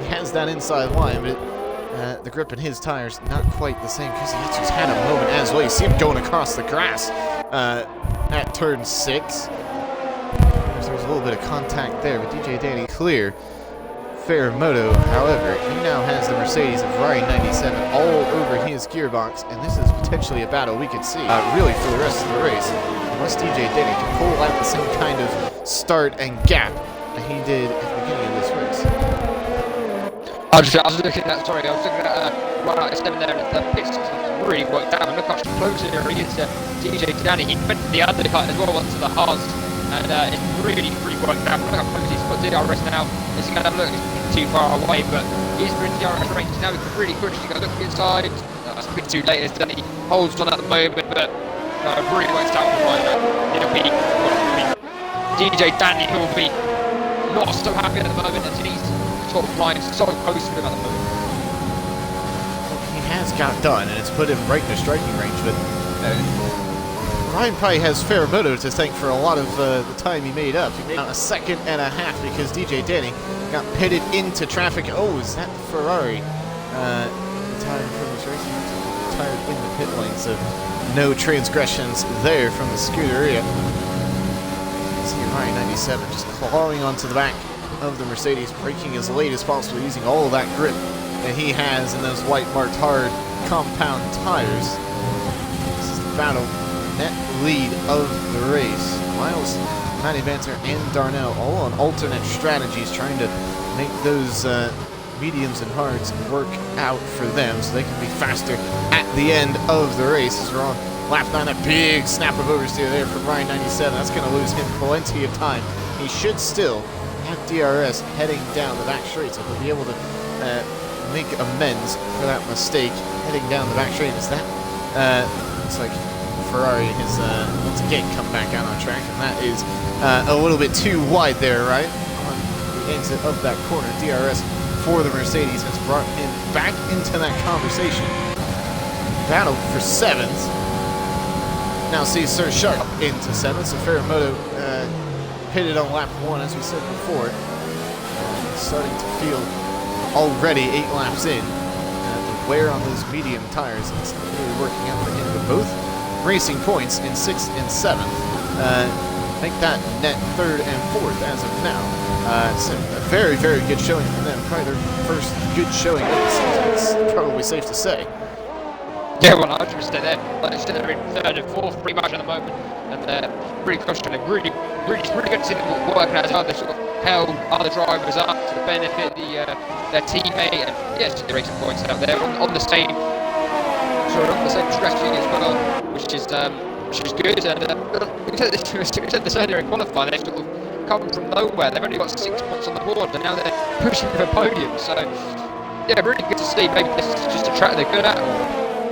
He has that inside line, but the grip in his tires not quite the same because he just had a moment as well. You see him going across the grass at turn 6. There was a little bit of contact there, but DJ Danny clear. Ferramoto, however, he now has the Mercedes of Ryan 97 all over his gearbox, and this is potentially a battle we could see really for the rest of the race, unless DJ Danny can pull out the same kind of start and gap that he did at the beginning of this race. I was looking at Ryan 97 there, and the pits really worked out, and look how close he is to DJ Danny. He went to the undercut as well onto the hards, and it's really worked out. Look how close he's got DRS now. It's going to look too far away, but he's in DRS range now. He can really push. He's going to look inside. It's a bit too late as Danny holds on at the moment, but really works out for Ryan. It'll be DJ Danny, who will be not so happy at the moment as he's sort of flying so close to him at the moment. Well, he has got done, and it's put him right in the striking range, but Ryan probably has Ferramoto to thank for a lot of the time he made up. He made a second and a half because DJ Danny got pitted into traffic. Oh, is that Ferrari retired from this race? He retired in the pit lane, so no transgressions there from the Scuderia. You see Ryan 97 just clawing onto the back of the Mercedes, braking as late as possible, using all of that grip that he has in those white marked hard compound tires. This is the battle. Net lead of the race. Miles, Matty Banter, and Darnell all on alternate strategies, trying to make those mediums and hards work out for them so they can be faster at the end of the race. As we're on lap 9, that big snap of oversteer there from Ryan 97. That's going to lose him plenty of time. He should still have DRS heading down the back straight, so he'll be able to make amends for that mistake heading down the back straight. Is that looks like Ferrari has once again come back out on track, and that is a little bit too wide there, right? On the exit of that corner, DRS for the Mercedes has brought him back into that conversation. Battle for 7th. Now see Sir Sharp into 7th, so Ferramoto pitted on lap 1, as we said before. Starting to feel already 8 laps in. wear on those medium tires, and it's not really working out for him. But both racing points in 6th and 7th. Make that net 3rd and 4th as of now. So a very, very good showing from them. Probably their first good showing of the season, it's probably safe to say. Yeah, 100% there. Like I said, they're in 3rd and 4th pretty much at the moment, and they're really crushing it. Really good to see them working out how they sort of held other drivers up to benefit their teammate, and yes, the racing points out there on the same strategy as well, which is good. And we said this earlier in qualifying, they've sort of come from nowhere. They've only got 6 points on the board, and now they're pushing for a podium. So yeah, really good to see. Maybe this is just a track they're good at,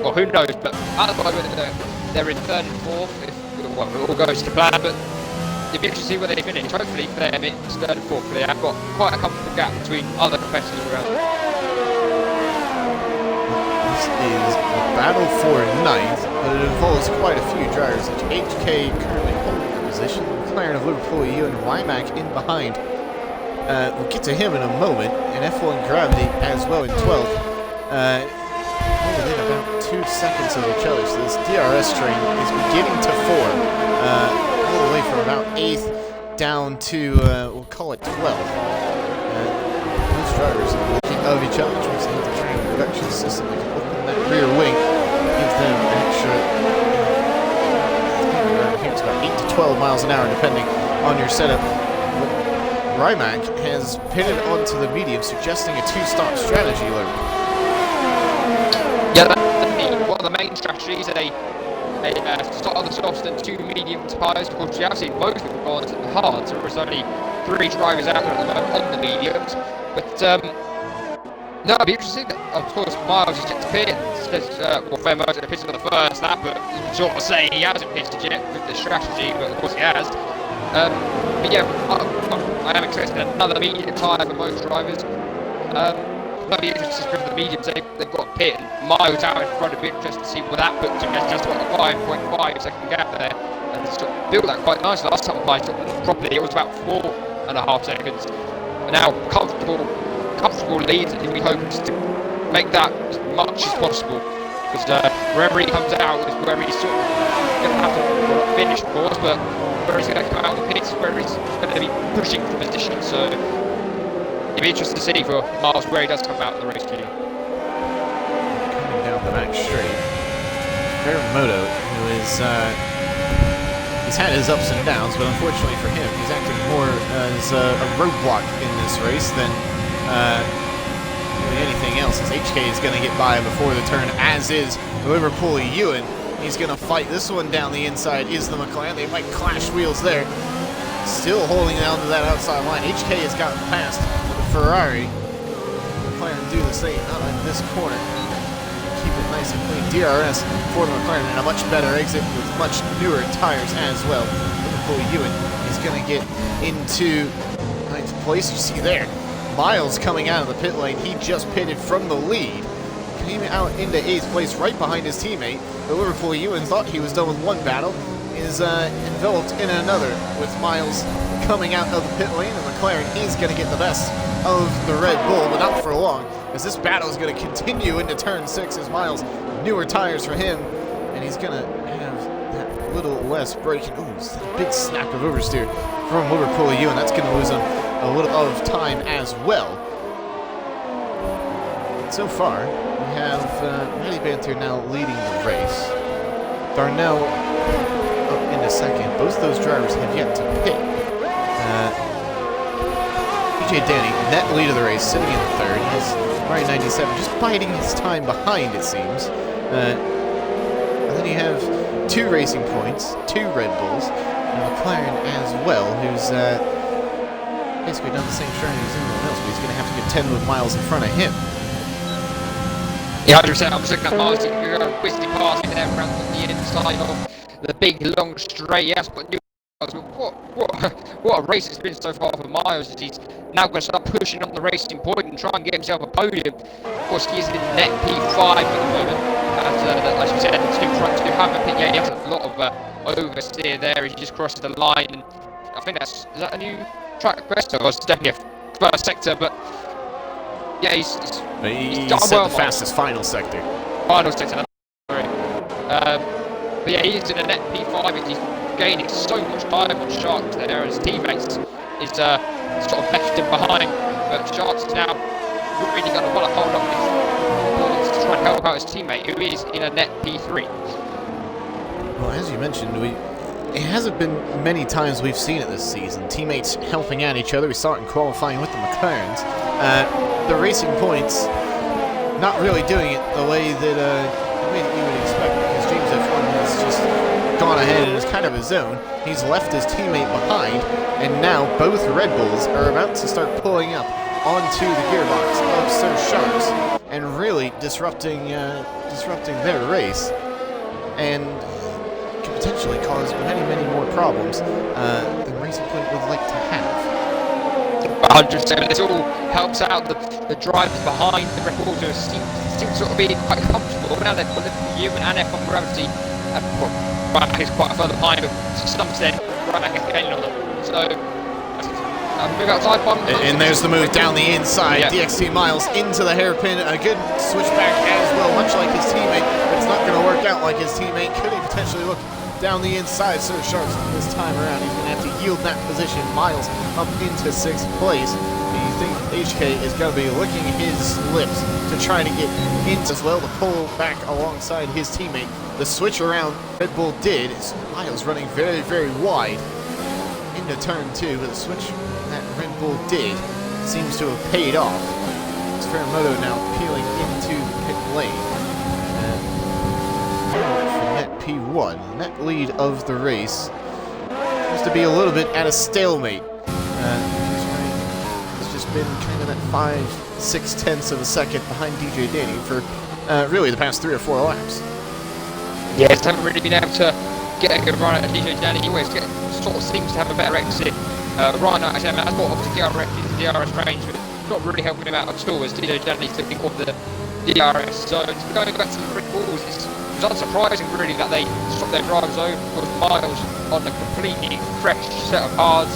or who knows. But at the moment, they're in 3rd and 4th. If it all goes to plan, but it'd be interesting to see where they finish. Hopefully for them it's 3rd and 4th. They have got quite a comfortable gap between other competitors around. This is a battle for 9th, but it involves quite a few drivers. HK currently holding the position. McLaren of Liverpool, you and Wymack in behind. We'll get to him in a moment. And F1 Gravity as well in 12th. Within about 2 seconds of each other. So this DRS train is beginning to form. All the way from about 8th down to, we'll call it 12th. Those drivers are looking of each other, trying to hit the train reduction system. They can open that rear wing, give them an extra, I think it's about 8 to 12 miles an hour, depending on your setup. Rymac has pitted onto the medium, suggesting a 2-stop strategy, Luke. Yeah, that's one of the main strategies. They start on the softs and 2 medium tyres. Of course, you have seen both of them go on to the hard, so there's only 3 drivers out there at the moment on the mediums. But no, it'd be interesting. Of course, Miles is yet to pit. Femo's going to pit on the first lap, but you can sort of say he hasn't pitted yet with the strategy, but of course he has. But yeah, I am expecting another medium tyre for most drivers. That'd be interesting for the mediums. They've got pit and Miles out in front of it, just to see what that puts him. There's just got a 5.5 second gap there, and sort of built that quite nicely. Last time I played properly, it was about 4.5 seconds. But now comfortable leads, and we hope to make that as much as possible. Because wherever he comes out is where he's sort of going to have to finish, of course, but where he's going to come out of the pits, where he's going to be pushing for position. So it'd be interesting to see for Miles where he does come out in the race today. Coming down the back straight, Ferramoto, who is he's had his ups and downs, but unfortunately for him, he's acting more as a roadblock in this race than really anything else. As HK is going to get by before the turn, as is Liverpool Ewan. He's going to fight this one down the inside. Is the McLaren? They might clash wheels there. Still holding down to that outside line. HK has gotten past the Ferrari. McLaren do the same, not in this corner. Keep it nice and clean. DRS for the McLaren, and a much better exit with much newer tires as well. Liverpool Ewan is going to get into 9th place. You see there, Miles coming out of the pit lane. He just pitted from the lead. Came out into 8th place right behind his teammate. The Liverpool Ewan thought he was done with one battle. Is enveloped in another with Miles coming out of the pit lane, and McLaren is going to get the best of the Red Bull, but not for long, as this battle is going to continue into turn 6 as Miles, newer tires for him, and he's going to have that little less braking. Ooh, a big snap of oversteer from Liverpool Ewan. That's going to lose him a little of time as well. So far, we have Matty Banter now leading the race. Darnell up into 2nd. Both those drivers have yet to pit. PJ Danny, net lead of the race, sitting in 3rd. He's Ryan 97, just biding his time behind, it seems. And then you have 2 racing points, 2 Red Bulls, and McLaren as well, who's basically done the same strategy as everyone else, but he's going to have to contend with Miles in front of him. Yeah, 100%. I'm just looking at Miles. You're whizzing past him there around the inside of the big long straight. Yes, but what a race it's been so far for Miles. He's now going to start pushing on the racing point and try and get himself a podium. Of course, he's in net P5 at the moment. As you said, 2 front, 2 haven't pit. Yeah, he has a lot of oversteer there. He just crosses the line, and I think is that a new track request? Or it's definitely a first sector, but Yeah, he's done set well, the fastest final sector. Final sector. Sorry. But yeah, he's in a net P5. He's gaining so much time on Sharks there. His teammates is sort of left him behind. But Sharks is now really going to want to hold up his balls to try and help out his teammate, who is in a net P3. Well, as you mentioned, it hasn't been many times we've seen it this season. Teammates helping out each other. We saw it in qualifying with the McLarens. The Racing Points not really doing it the way that you would expect, because James F1 has just gone ahead and is kind of his own. He's left his teammate behind, and now both Red Bulls are about to start pulling up onto the gearbox of Sir Sharks and really disrupting their race, and could potentially cause many, many more problems than Racing Point would like to have. 100%. This all helps out the drivers behind the Red Bulls, who seem to sort of be quite comfortable. Now they've got the human and F1 gravity. Ryback is quite further behind, but to some extent, Ryback is gaining on them. So, move outside one. And there's the move down the inside. Yeah. DXT Miles into the hairpin. A good switchback as well, much like his teammate. But it's not going to work out like his teammate. Could he potentially look down the inside? Sir Sharks this time around. He's going to have to yield that position. Miles up into 6th place. You think HK is going to be licking his lips to try to get into as well to pull back alongside his teammate. The switch around Red Bull did. Miles running very, very wide into turn 2, but the switch that Red Bull did seems to have paid off. It's Ferramoto now peeling into the pit lane. From net P1, the net lead of the race seems to be a little bit at a stalemate. It's just been kind of at 5/6 of a second behind DJ Danny for really the past 3 or 4 laps. Yeah, just haven't really been able to get a good run at DJ Danny. He always sort of seems to have a better exit. Right now, actually, I thought obviously DRS range, but not really helping him out at all as DJ Danny's looking for the DRS zones. But going back to the Red Bulls, it's unsurprising really that they swapped their drivers over because Miles on a completely fresh set of cards,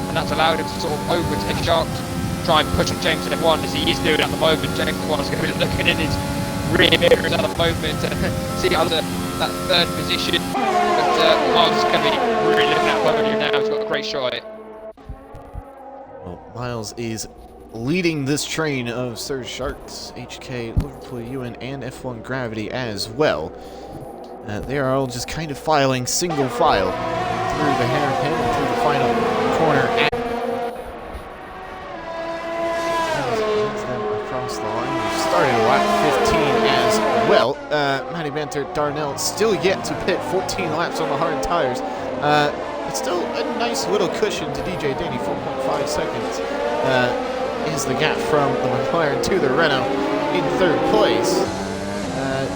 and that's allowed him to sort of overtake Sharks, try and push on James F1 as he is doing at the moment. James F1 is going to be looking in his rear mirrors at the moment to see under that 3rd position. But Miles is going to be really looking at podium now. He's got a great shot at it. Well, Miles is leading this train of Sir Sharks, HK, Liverpool UN, and F1 Gravity as well. They are all just kind of filing single file through the hairpin and through the final corner. That's them across the line. We've started lap 15 as well. Matty Banter Darnell still yet to pit, 14 laps on the hard tires. It's still a nice little cushion to DJ Danny, 4.5 seconds. Is the gap from the McLaren to the Renault in 3rd place. I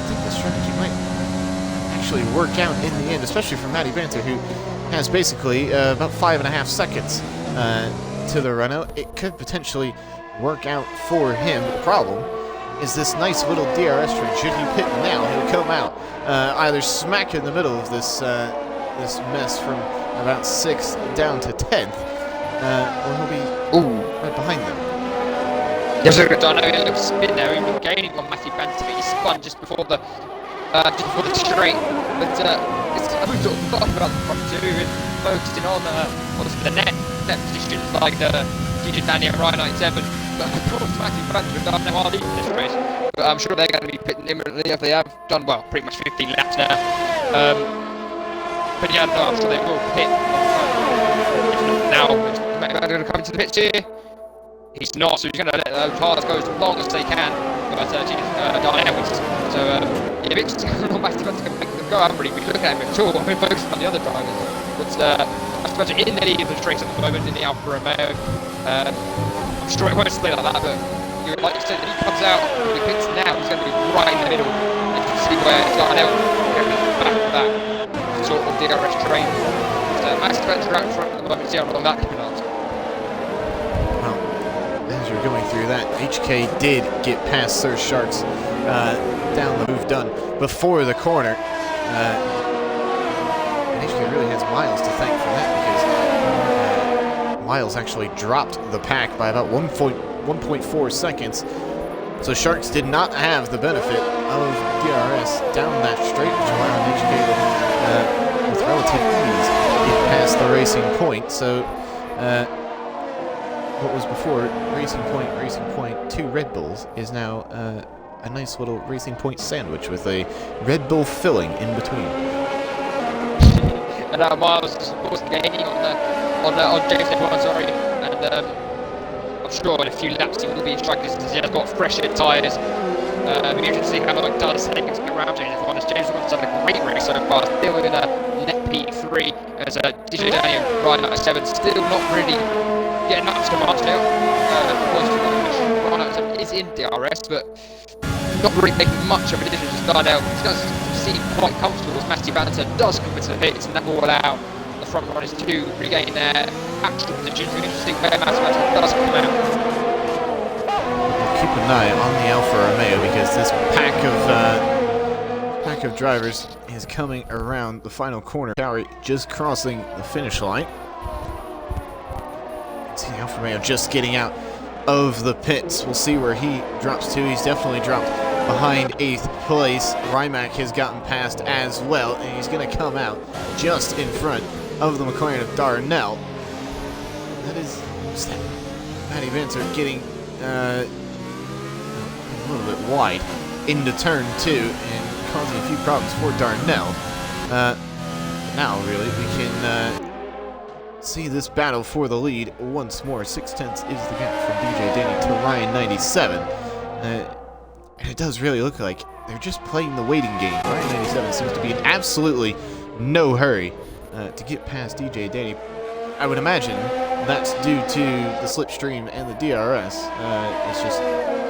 think the strategy might actually work out in the end, especially for Matty Banter, who has basically about 5.5 seconds to the Renault. It could potentially work out for him. The problem is this nice little DRS train. Should he pit now, he'll come out either smack in the middle of this this mess from about 6th down to 10th. Or he'll be right behind them. Yes, I know he had a spin there. He was gaining on Matty Banter, but he spun just before the straight. But it's sort of forgotten about the front 2 and focusing on the net positions like DJ Danny and Ryan 97. But of course, Matty Banter and Darnell are leading this race. But I'm sure they're going to be pitting imminently if they have done well, pretty much 15 laps now. But yeah, no, I'm sure they will pit. Now, is Matty going to come into the pits here? He's not, so he's going to let those cars go as long as they can. But Darnell is. So, yeah, if it's not Matty Banter can make them go, I haven't really been looking at him at all. I've been focusing on the other drivers. But I suppose in the lead of the race at the moment in the Alfa Romeo. I'm sure it won't stay like that, but like you said, if he comes out, if he pits now, he's going to be right in the middle. And you can see where Darnell goes back to that sort of DRS train. Max Spencer out front at the moment, see how long that can last. Well, as you're going through that, HK did get past Sir Sharks down the move done before the corner. And HK really has Miles to thank for that, because Miles actually dropped the pack by about 1.4 seconds. So Sharks did not have the benefit of DRS down that straight, which allowed Educated with relative ease get past the Racing Point. So what was before Racing Point, 2 Red Bulls is now a nice little Racing Point sandwich with a Red Bull filling in between. And Miles is of course gaining on James F1, sorry, and I'm sure in a few laps he will be instructed since he has got fresher tyres. Be interesting to see how long it does take him to get around James F1, as James F1's had a great race so far, still in a net P3, as DJ Daniel riding out 7, still not really getting up to March now. Ryan out 7 is in DRS, but not really making much of a decision to start out. He does seem quite comfortable as Matthew Banter does come into the pits, and that will allow the front runners to regain their actual positions. Really interesting where Matthew Banter does come out. Keep an eye on the Alfa Romeo because this pack of drivers is coming around the final corner. Tower just crossing the finish line. See the Alfa Romeo just getting out of the pits. We'll see where he drops to. He's definitely dropped behind 8th place. Rimac has gotten past as well, and he's going to come out just in front of the McLaren of Darnell. That is Matty Banter getting a little bit wide into turn 2 and causing a few problems for Darnell. Now, really, we can see this battle for the lead once more. 0.6 is the gap from DJ Danny to Ryan 97. And it does really look like they're just playing the waiting game. Ryan 97 seems to be in absolutely no hurry to get past DJ Danny. I would imagine that's due to the slipstream and the DRS. It's just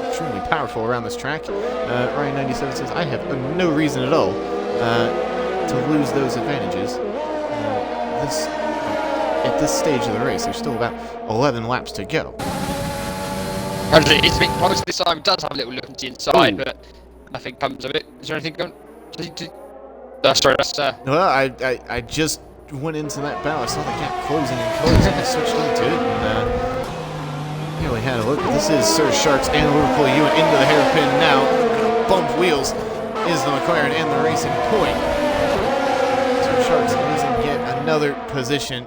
extremely powerful around this track. Ryan 97 says, I have no reason at all to lose those advantages. At this stage of the race, there's still about 11 laps to go. It's a bit close this time. It does have a little look into the inside, but nothing comes of it. Is there anything going? Sorry, that's Well, I just went into that battle. I saw the gap closing and closing. I switched into it and really had a look. This is Sir Sharks and Liverpool Ewan into the hairpin now. Bump wheels is the McLaren and the Racing Point. Sir Sharks losing yet another position.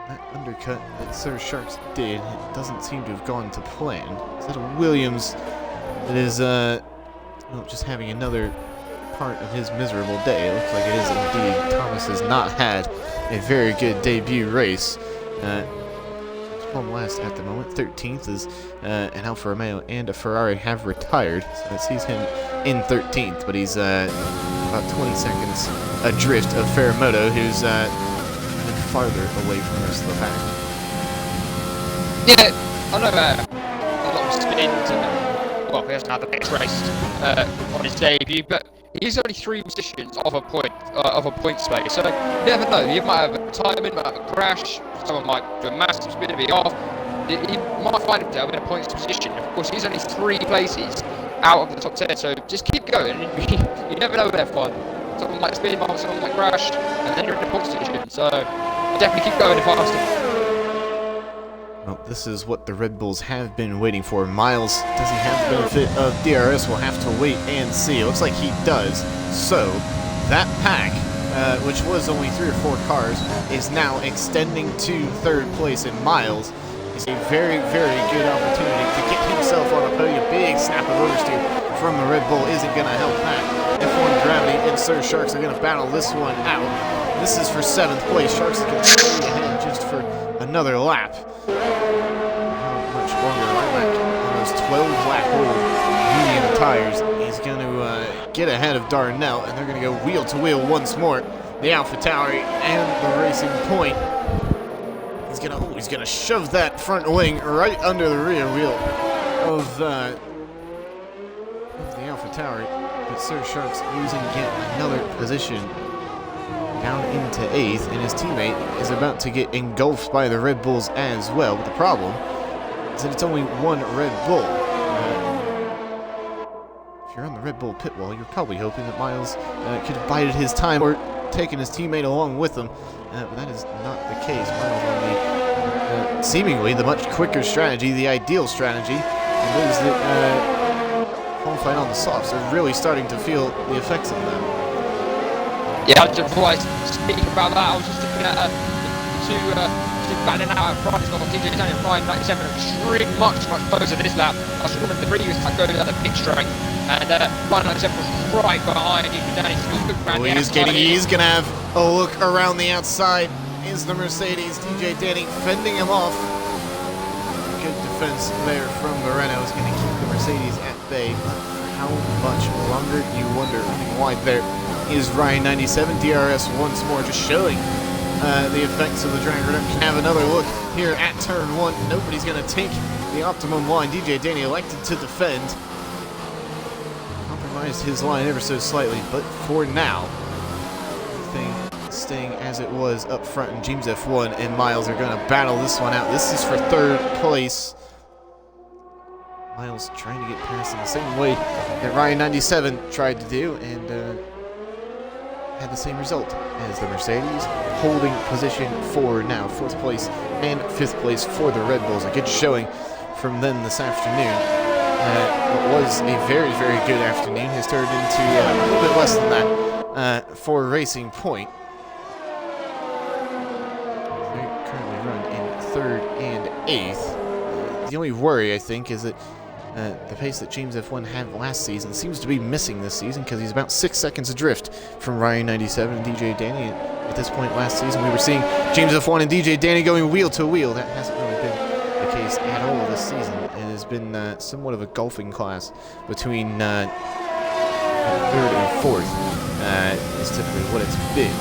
That undercut that Sir Sharks did, it doesn't seem to have gone to plan. Is that a Williams that is well, just having another part of his miserable day? It looks like it is indeed. Thomas has not had a very good debut race. He's home last at the moment. 13th is an Alfa Romeo and a Ferrari have retired, so that sees him in 13th, but he's about 20 seconds adrift of Ferramoto, who's farther away from the rest of the pack. Yeah, I know a lot of spins and, well, he hasn't had the best race on his debut, but he's only 3 positions of a point space, so you never know. You might have a retirement, might have a crash, someone might do a massive spin and be off. He might find himself in a points position. Of course, he's only 3 places out of the top 10, so just keep going. You never know with F1. Someone might spin, someone might crash, and then you're in a points position, so definitely keep going if faster. Well, this is what the Red Bulls have been waiting for. Miles, does he have the benefit of DRS? We'll have to wait and see. It looks like he does. So, that pack, which was only 3 or 4 cars, is now extending to 3rd place, and Miles is a very, very good opportunity to get himself on a podium. Big snap of oversteer from the Red Bull isn't going to help that. F1 Gravity and Sir Sharks are going to battle this one out. This is for 7th place. Sharks is going to stay ahead just for another lap. How much longer Rimac on those 12-lap-old medium tires is going to get ahead of Darnell, and they're going to go wheel-to-wheel once more. The AlphaTauri and the Racing Point. He's going to shove that front wing right under the rear wheel of the AlphaTauri. But Sir Sharks losing yet another position down into 8th, and his teammate is about to get engulfed by the Red Bulls as well. But the problem is that it's only one Red Bull. If you're on the the Red Bull pit wall, you're probably hoping that Miles could have bided his time or taken his teammate along with him. But that is not the case. Miles on the seemingly the much quicker strategy, the ideal strategy, and those that qualified on the softs are really starting to feel the effects of that. Yeah, before I speak about that, I was just looking at two batting out at Prix. Got DJ Daniel Prime 97, extremely much closer to this lap. I was looking at the previous lap going down the pit straight, and Prime 97 was right behind DJ Danny. He's gonna have a look around the outside. Is the Mercedes. DJ Danny fending him off. Good defense there from the Renault. Is gonna keep the Mercedes at bay. But for how much longer, you wonder. Running wide there is Ryan 97. DRS once more, just showing the effects of the drag reduction. Have another look here at turn 1. Nobody's going to take the optimum line. DJ Danny elected to defend. Compromised his line ever so slightly, but for now, everything staying as it was up front. And James F1 and Miles are going to battle this one out. This is for 3rd place. Miles trying to get past in the same way that Ryan 97 tried to do, and had the same result as the Mercedes, holding position for now 4th place and 5th place for the Red Bulls. A good showing from them this afternoon. What was a very good afternoon has turned into a little bit less than that for Racing Point. They currently run in 3rd and 8th. The only worry, I think, is that the pace that James F1 had last season seems to be missing this season, because he's about 6 seconds adrift from Ryan 97 and DJ Danny. At this point last season, we were seeing James F1 and DJ Danny going wheel to wheel. That hasn't really been the case at all this season. It has been somewhat of a golfing class between 3rd and 4th. Is typically what it's been.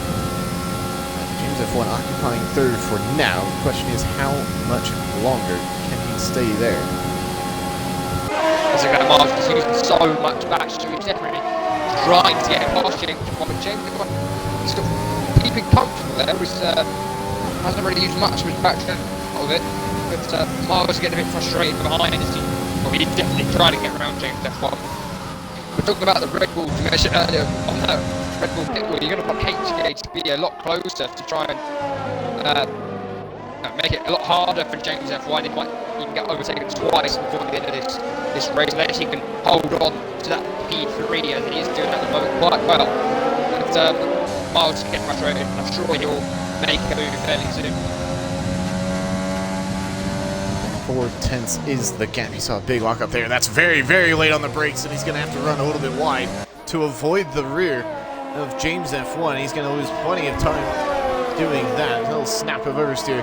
James F1 occupying 3rd for now. The question is, how much longer can he stay there? As a Miles is using so much backstreet, he's definitely trying to get past James F1, but James F1 is still keeping comfortable there. He hasn't really used much of his backstreet of it, but Miles is getting a bit frustrated behind his team. Well, he's definitely trying to get around James F1. We're talking about the Red Bull, you mentioned earlier on that Red Bull pit wall. You're going to want HGA to be a lot closer to try and make it a lot harder for James F1. He might even get overtaken twice before the end of this race, unless he can hold on to that P3 as he is doing at the moment quite well. But Miles can get frustrated, and I'm sure he'll make a move fairly soon. 4/10 is the gap. You saw a big lock up there. That's very late on the brakes, and he's going to have to run a little bit wide to avoid the rear of James F1. He's going to lose plenty of time doing that. A little snap of oversteer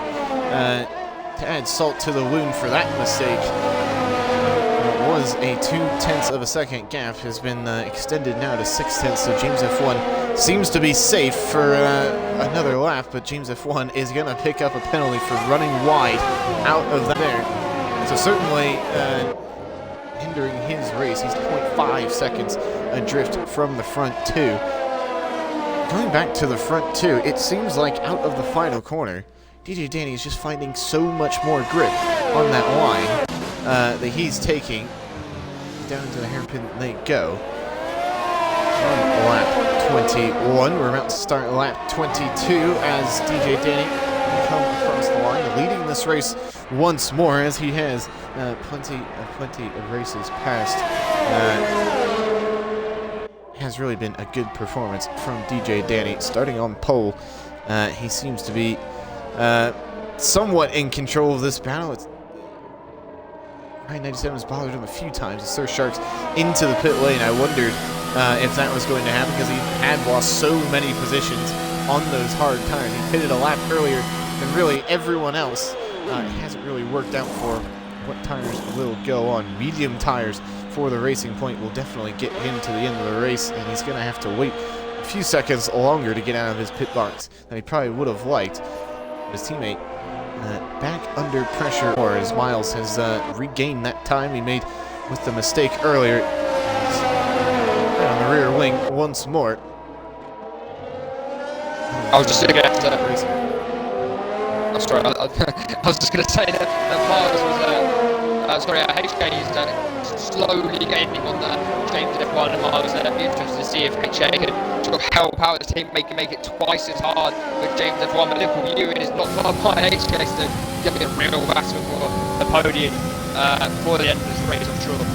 to add salt to the wound for that mistake. It was a 0.2 of a second gap, has been extended now to 0.6, so James F1 seems to be safe for another lap, but James F1 is going to pick up a penalty for running wide out of there. So certainly hindering his race. He's 0.5 seconds adrift from the front 2. Going back to the front 2, it seems like out of the final corner, DJ Danny is just finding so much more grip on that line that he's taking. Down into the hairpin they go. On lap 21, we're about to start lap 22 as DJ Danny will come across the line, leading this race once more, as he has plenty of races past. Has really been a good performance from DJ Danny. Starting on pole, he seems to be somewhat in control of this battle. I-97 has bothered him a few times. Sir Sharks into the pit lane. I wondered if that was going to happen, because he had lost so many positions on those hard tires. He pitted a lap earlier than really everyone else. It hasn't really worked out for him. What tires will go on? Medium tires for the Racing Point will definitely get him to the end of the race, and he's going to have to wait a few seconds longer to get out of his pit box than he probably would have liked. But his teammate back under pressure, or as Miles has regained that time he made with the mistake earlier. He's right on the rear wing once more. I was just going to get I'm sorry, I was just going to say that Miles was HK is slowly gaining on the James F1 and Miles. It'd be interesting to see if HK can sort of help out his team, make it twice as hard with James F1. But Liverpool Ewan is not far behind HK, so it's going to be a real battle for the podium before the end of this race, I'm sure. The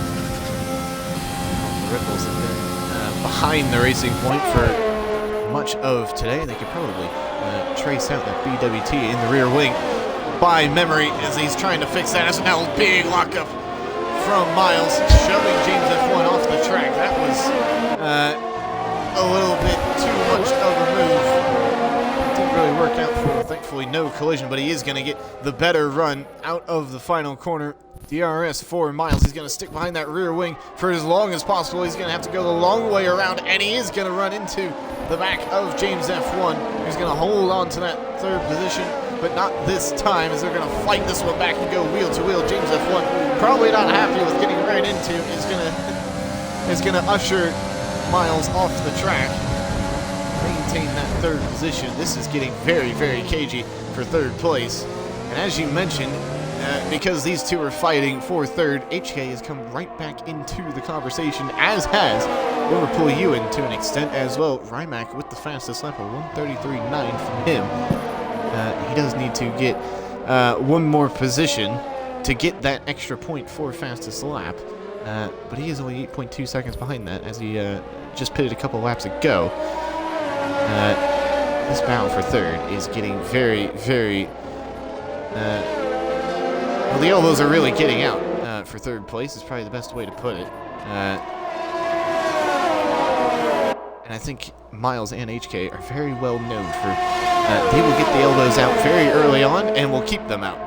Ripples have been behind the racing point for much of today. They could probably trace out that BWT in the rear wing by memory as he's trying to fix that. As now big lockup from Miles, shoving James F1 off the track. That was a little bit too much of a move. It didn't really work out for him. Thankfully, no collision, but he is going to get the better run out of the final corner. DRS for Miles. He's going to stick behind that rear wing for as long as possible. He's going to have to go the long way around, and he is going to run into the back of James F1, who's going to hold on to that third position, but not this time, as they're going to fight this one back and go wheel to wheel. James F1 probably not happy with getting right into. Is going to usher Miles off the track, maintain that third position. This is getting very, very cagey for third place, and as you mentioned, because these two are fighting for third, HK has come right back into the conversation, as has Liverpool Ewan to an extent as well. Rymac with the fastest lap of 1:33.9 from him. He does need to get one more position to get that extra point for fastest lap, but he is only 8.2 seconds behind that, as he just pitted a couple laps ago. This battle for third is getting very, very... well, the elbows are really getting out for third place, is probably the best way to put it. And I think Miles and HK are very well known for, they will get the elbows out very early on and will keep them out.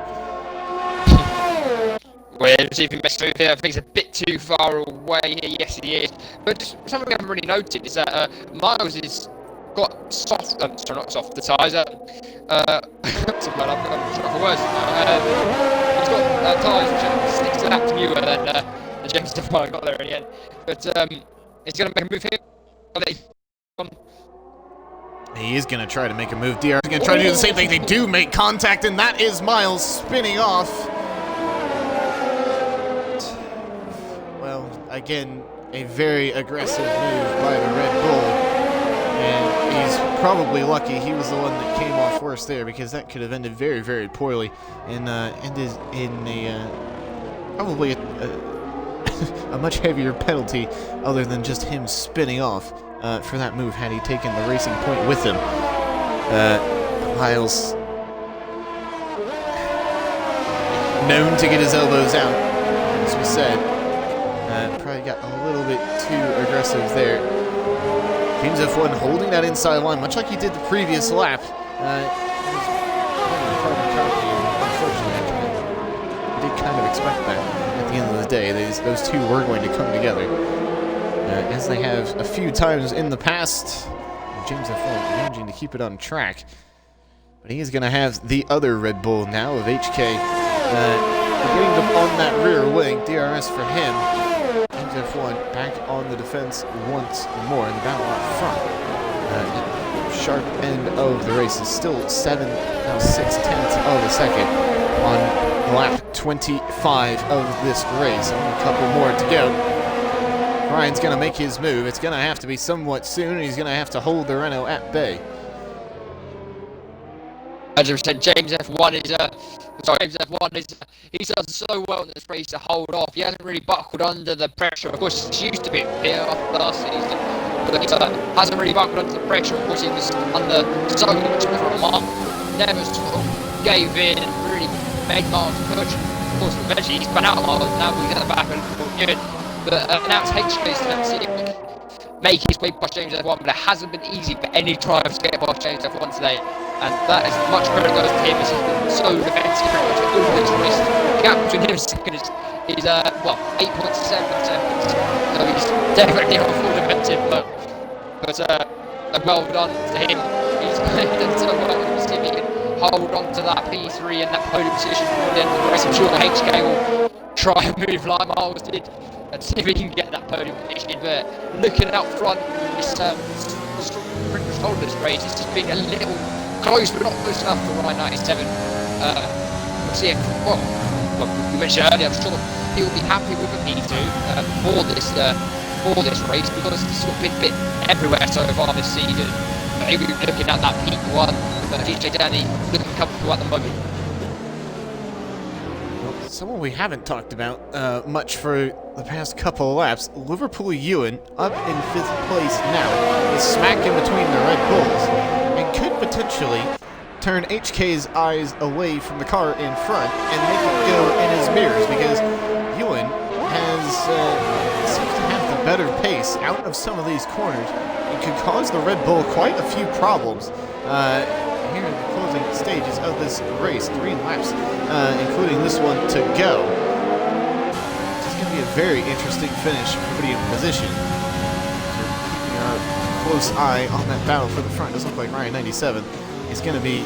Well, see if he makes move here. I think he's a bit too far away here. Yes, he is. But just something I haven't really noted is that Miles is got soft, sorry, not soft, the tyres. Something like that, I'm sorry for words. He's got tyres which are 6 laps newer than the James F1 got there in the end. But he's going to make a move here. He is going to try to make a move. DR is going to try to do the same thing. They do make contact, and that is Miles spinning off. Well, again, a very aggressive move by the Red Bull. And he's probably lucky he was the one that came off worse there, because that could have ended very, very poorly and ended in a probably a much heavier penalty other than just him spinning off for that move had he taken the racing point with him. Miles, known to get his elbows out, as we said, probably got a little bit too aggressive there. James F1 holding that inside line, much like he did the previous lap. Unfortunately, I did kind of expect that at the end of the day. Those two were going to come together, as they have a few times in the past. James F1 managing to keep it on track. But he is going to have the other Red Bull now of HK getting them on that rear wing. DRS for him. James F1 back on the defense once more in the battle up front. Sharp end of the race is still 6/10 of a second on lap 25 of this race. Only a couple more to go. Ryan's going to make his move. It's going to have to be somewhat soon, and he's going to have to hold the Renault at bay. As I said, James F1 is, he's done so well in this race to hold off. He hasn't really buckled under the pressure. Of course, he used to be here after last season, but he hasn't really buckled under the pressure. Of course, he was under so much pressure on Marc. Never sort of gave in and really made Marc push. Of course, eventually he's been out of Marc, now he's at the back and good. But now it's HK's turn to see him make his way past James F1, but it hasn't been easy for any drivers to get past James F1 today. And that is much credit goes to him, as he's been so defensive pretty much all this race. The gap between him and second is 8.7 seconds. So he's definitely not full defensive, but well done to him. He's done so well. We'll see if he can hold on to that P3 and that podium position for the end of the race. I'm sure the HK will try and move like Miles did and see if he can get that podium position. But looking out front, this race, it's just been a little close, but not close enough for Ryan 97. We'll see if, like we mentioned earlier, I'm sure he'll be happy with the P2 for this race, because it's sort of been a bit everywhere so far this season. Maybe looking at that P1, but DJ Danny looking comfortable at the moment. Someone we haven't talked about much for the past couple of laps, Liverpool Ewan, up in 5th place now, is smack in between the Red Bulls, and could potentially turn HK's eyes away from the car in front and make it go in his mirrors, because Ewan seems to have the better pace out of some of these corners. It could cause the Red Bull quite a few problems here in the closing stages of this race. 3 laps, including this one, to go. This is going to be a very interesting finish, podium position. So keeping our close eye on that battle for the front. Doesn't look like Ryan 97 is going to be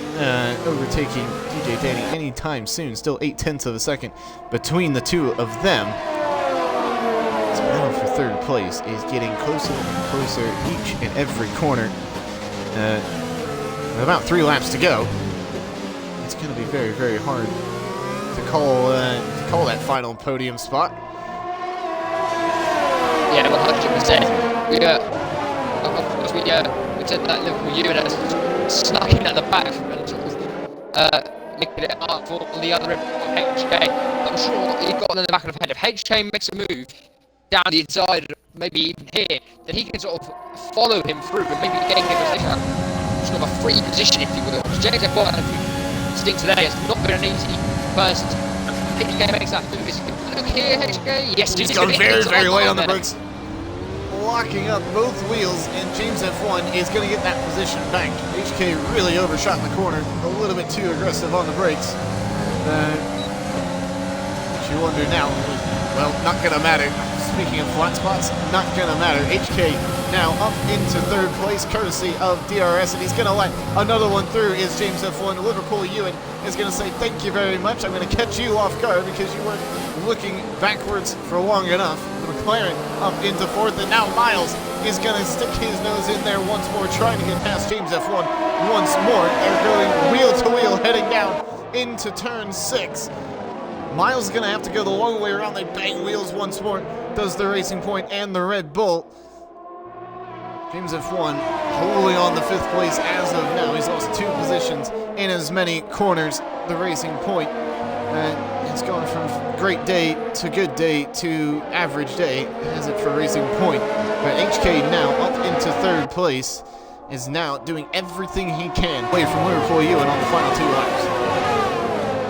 overtaking DJ Danny anytime soon. Still 0.8 of a second between the two of them. This battle for 3rd place is getting closer and closer each and every corner. With about 3 laps to go, it's going to be very, very hard to call that final podium spot. Yeah, 100%. We said that Liverpool unit snuck in at the back and sort of making it hard for the other HK. I'm sure he got in the back of the head. If HK makes a move down the inside, maybe even here, then he can sort of follow him through and maybe gain him sort of a free position, if you will. James F1, sting today, has not been an easy first. HK makes that move. Look here, HK. Yes, he's gone very, very late on the brakes. Locking up both wheels, and James F1 is going to get that position back. HK really overshot the corner, a little bit too aggressive on the brakes. But you wonder now, well, not going to matter. Speaking of flat spots, not going to matter. HK now up into 3rd place, courtesy of DRS, and he's going to let another one through. Is James F1. Liverpool Ewan is going to say, thank you very much. I'm going to catch you off guard because you weren't looking backwards for long enough. McLaren up into 4th, and now Miles is going to stick his nose in there once more, trying to get past James F1 once more. They're going wheel to wheel, heading down into turn 6. Miles is going to have to go the long way around. They bang wheels once more. Does the Racing Point and the Red Bull. James F1 holding on the 5th place as of now. He's lost 2 positions in as many corners. The Racing Point. It's gone from great day to good day to average day. Has it for Racing Point. But HK now up into 3rd place is now doing everything he can away from Liverpool Ewan on the final 2 laps.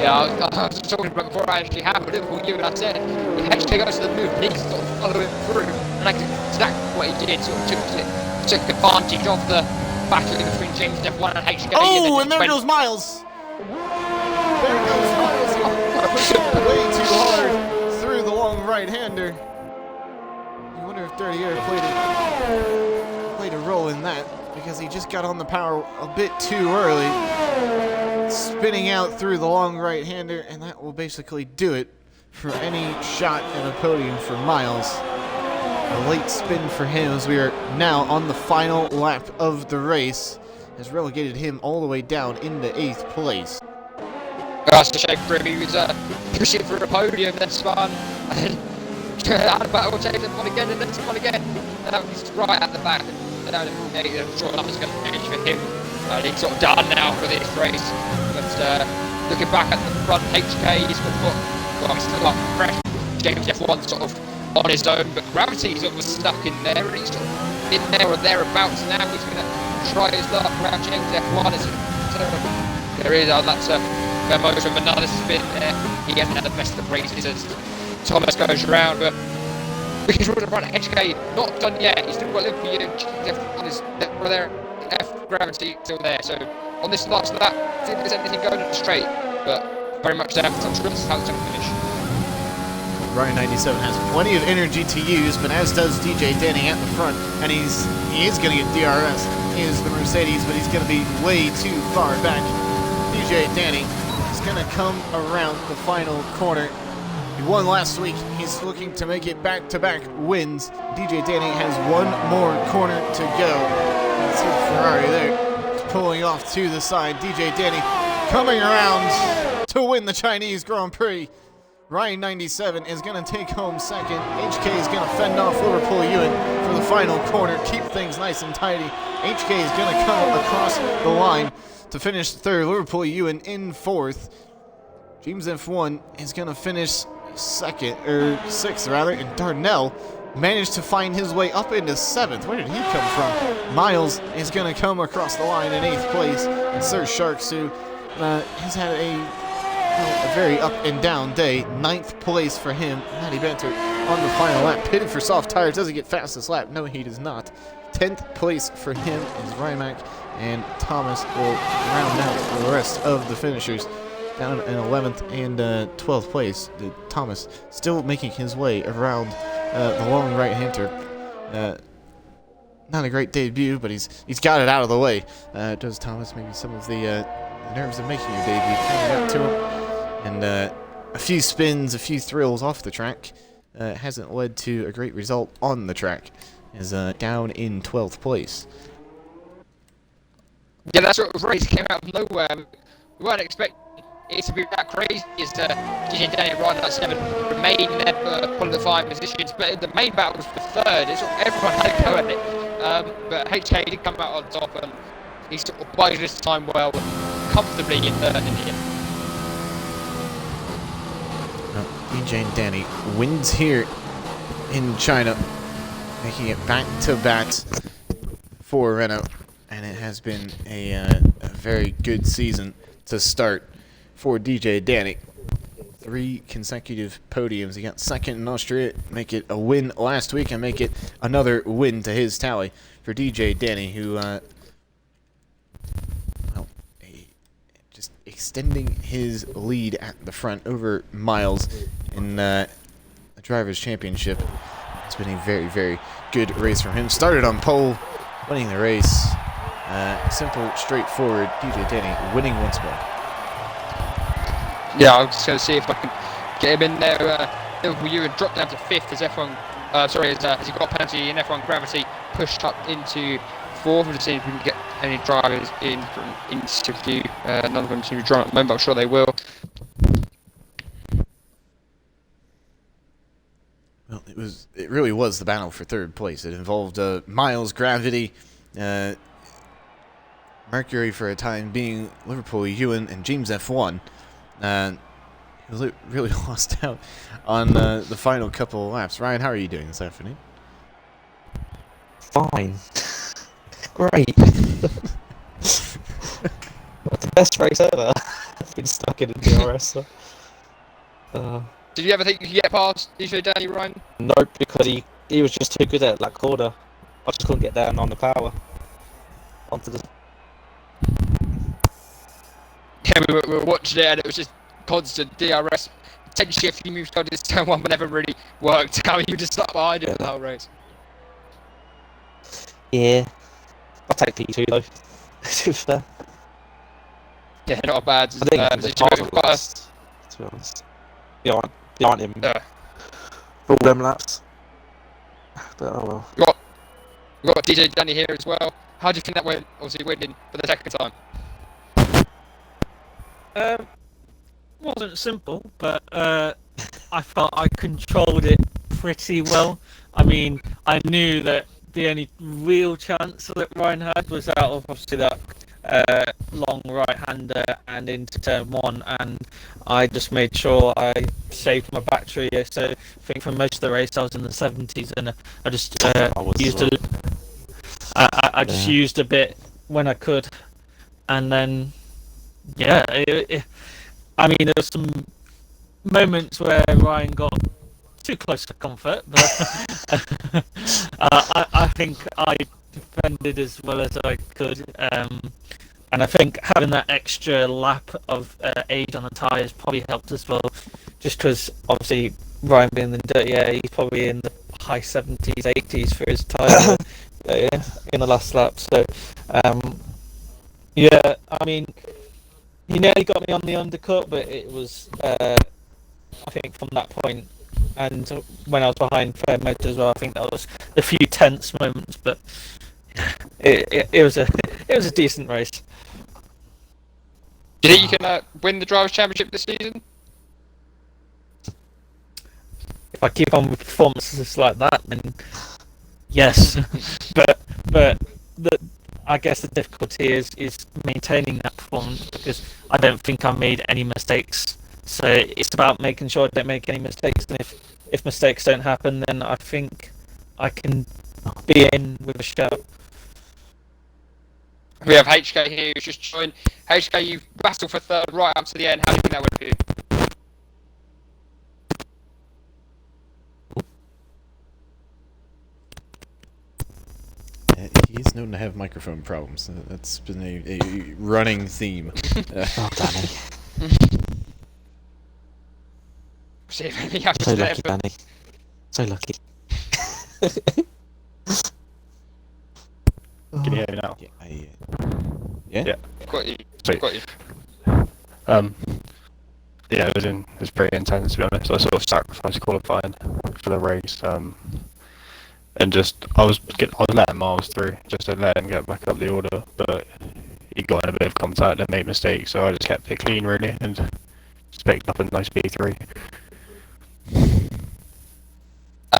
Yeah, I was talking about before I actually have a Liverpool Ewan. I said, if HK goes to the move, he needs to sort of follow him through. And that's exactly what he did. Sort of took advantage of the battle between James F1 and HK. Oh, and there goes Miles. There goes Miles. He pushed it way too hard through the long right-hander. I wonder if Dirty Air played a role in that, because he just got on the power a bit too early. Spinning out through the long right-hander, and that will basically do it for any shot at a podium for Miles. A late spin for him, as we are now on the final lap of the race, has relegated him all the way down into 8th place. That's a shame for him. He was pushing for a podium, then spun, and had a battle, changed him on again, and then spun again. And he's right at the back. And I'm sure nothing's going to change for him. He's sort of done now for this race. But looking back at the front, HK, he's still got fresh. James F1 sort of on his own, but Gravity sort of was stuck in there, and he's sort of in there or thereabouts now. He's going to try his luck around James F1. There is, that's a most of another spin there. He hasn't had the best of races as Thomas goes around, but he's running around HK, not done yet. He's still got Liverpool James F1 is there. Gravity still there, so on this last lap, see if there's anything going straight, but very much there. I'm sure this is how it's going to finish. Ryan 97 has plenty of energy to use, but as does DJ Danny at the front, and he is going to get DRS. Is the Mercedes, but he's going to be way too far back. DJ Danny is going to come around the final corner. He won last week. He's looking to make it back-to-back wins. DJ Danny has 1 more corner to go. See the Ferrari there. It's pulling off to the side. DJ Danny coming around to win the Chinese Grand Prix. Ryan 97 is going to take home second. HK is going to fend off Liverpool Ewan for the final corner, keep things nice and tidy. HK is going to come across the line to finish third. Liverpool Ewan in fourth. James F1 is going to finish sixth, and Darnell managed to find his way up into seventh. Where did he come from? Miles is going to come across the line in eighth place. And Sir Sharks, who has had a very up and down day. Ninth place for him. Matty Benter on the final lap. Pitted for soft tires. Does he get fastest lap? No, he does not. 10th place for him is Rymac, and Thomas will round out the rest of the finishers. Down in 11th and 12th place. Thomas still making his way around the long right-hander. Not a great debut, but he's got it out of the way. Does Thomas, maybe some of the nerves of making your debut coming up to him. And a few spins, a few thrills off the track hasn't led to a great result on the track. Is down in 12th place. Yeah, that sort of race came out of nowhere. We weren't expecting it to be that crazy as DJ Danny riding at 7 remain there for qualifying positions, but the main battle was for third. It's sort of everyone had a go at it, but HK did come out on top, and he sort of bided his time well and comfortably in third in the end. DJ Danny wins here in China, making it back-to-back for Renault, and it has been a very good season to start for DJ Danny. 3 consecutive podiums. He got second in Austria, make it a win last week, and make it another win to his tally for DJ Danny, who just extending his lead at the front over Miles in the Drivers' Championship. It's been a very, very good race from him. Started on pole, winning the race. Simple, straightforward. DJ Danny winning once more. Yeah, I was just going to see if I can get him in there. Liverpool Ewan dropped down to 5th as F1. As he got penalty in F1 Gravity, pushed up into 4th. We'll just see if we can get any drivers in from interview. None of them seem to be drawn at the moment, but I'm sure they will. Well, it really was the battle for third place. It involved Miles, Gravity, Mercury for a time being, Liverpool Ewan, and James F1. He really lost out on the final couple of laps. Ryan, how are you doing this afternoon? Fine. Great. What the best race ever. I've been stuck in a DRS. Did you ever think you could get past DJ Danny, Ryan? Nope, because he was just too good at that corner. I just couldn't get down on the power. Onto the... Yeah, we were watching it, and it was just constant DRS. Potentially a few moves going to this turn 1, but never really worked out. You were just stuck behind it the whole race. Yeah. I'll take P2 though. To be fair. Yeah, not a bad I think position. to be honest. Behind him. Yeah. For all them laps. But oh well. We've got DJ Danny here as well. How do you think that went? Obviously winning for the second time. Wasn't simple, but I felt I controlled it pretty well. I mean, I knew that the only real chance that Ryan had was out of obviously that long right-hander and into turn 1, and I just made sure I saved my battery. So I think for most of the race I was in the 70s, and I just used a bit when I could, and then yeah, I mean, there were some moments where Ryan got too close to comfort, but I think I defended as well as I could, and I think having that extra lap of age on the tyres probably helped as well, just because obviously Ryan being in the dirty air, he's probably in the high 70s, 80s for his tyre in the last lap. So yeah, I mean, he nearly got me on the undercut, but it was, I think, from that point, and when I was behind Fair Motor as well, I think that was a few tense moments, but it was a decent race. Do you think you can win the Drivers' Championship this season? if I keep on with performances like that, then yes. but I guess the difficulty is maintaining that performance, because I don't think I made any mistakes. So it's about making sure I don't make any mistakes, and if mistakes don't happen, then I think I can be in with a shout. We have HK here who's just joined. HK, you battled for third right up to the end. How do you think that went for you? He's known to have microphone problems. That's been a running theme. Oh, Danny. See if anything happens So there, lucky, but- Danny. So lucky. Can you hear me now? Yeah? Yeah. Got you. Sweet. Got you. Yeah, it was pretty intense, to be honest. I sort of sacrificed qualifying for the race, and just I was letting Miles through just to let him get back up the order, but he got in a bit of contact and made mistakes, so I just kept it clean really and just picked up a nice P3.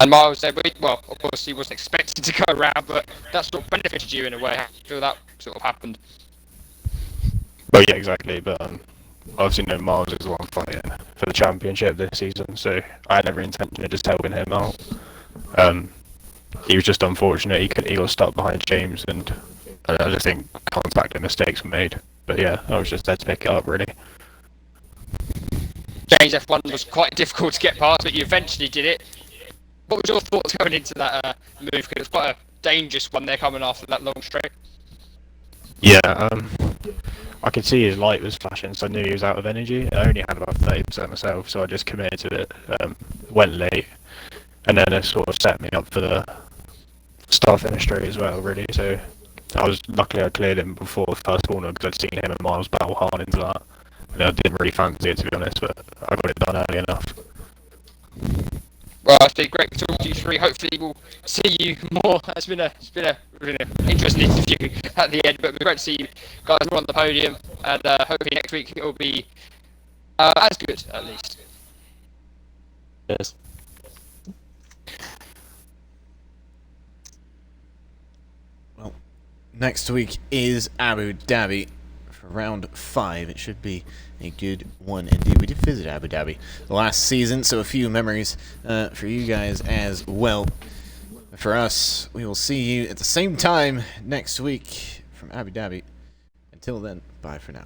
And Miles said, well, of course he wasn't expected to go around, but that sort of benefited you in a way. How do you feel that sort of happened? Well, yeah, exactly, but obviously no, Miles is the one fighting for the championship this season, so I had every intention of just helping him out. He was just unfortunate. He got stuck behind James, and I just think contact and mistakes were made. But yeah, I was just there to pick it up, really. James F1 was quite difficult to get past, but you eventually did it. What was your thoughts going into that move? Because it's quite a dangerous one there coming after that long straight. Yeah, I could see his light was flashing, so I knew he was out of energy. I only had about 30% myself, so I just committed to it. Went late, and then it sort of set me up for the start finish straight as well, really. So luckily I cleared him before the first corner because I'd seen him and Miles battle hard into that. And I didn't really fancy it, to be honest, but I got it done early enough. Well, it's been great to talk to you three. Hopefully we'll see you more. It's been a really interesting interview at the end, but it's great to see you guys all on the podium, and hopefully next week it will be as good, at least. Yes. Well, next week is Abu Dhabi for round 5. It should be a good one indeed. We did visit Abu Dhabi last season, so a few memories for you guys as well. For us, we will see you at the same time next week from Abu Dhabi. Until then, bye for now.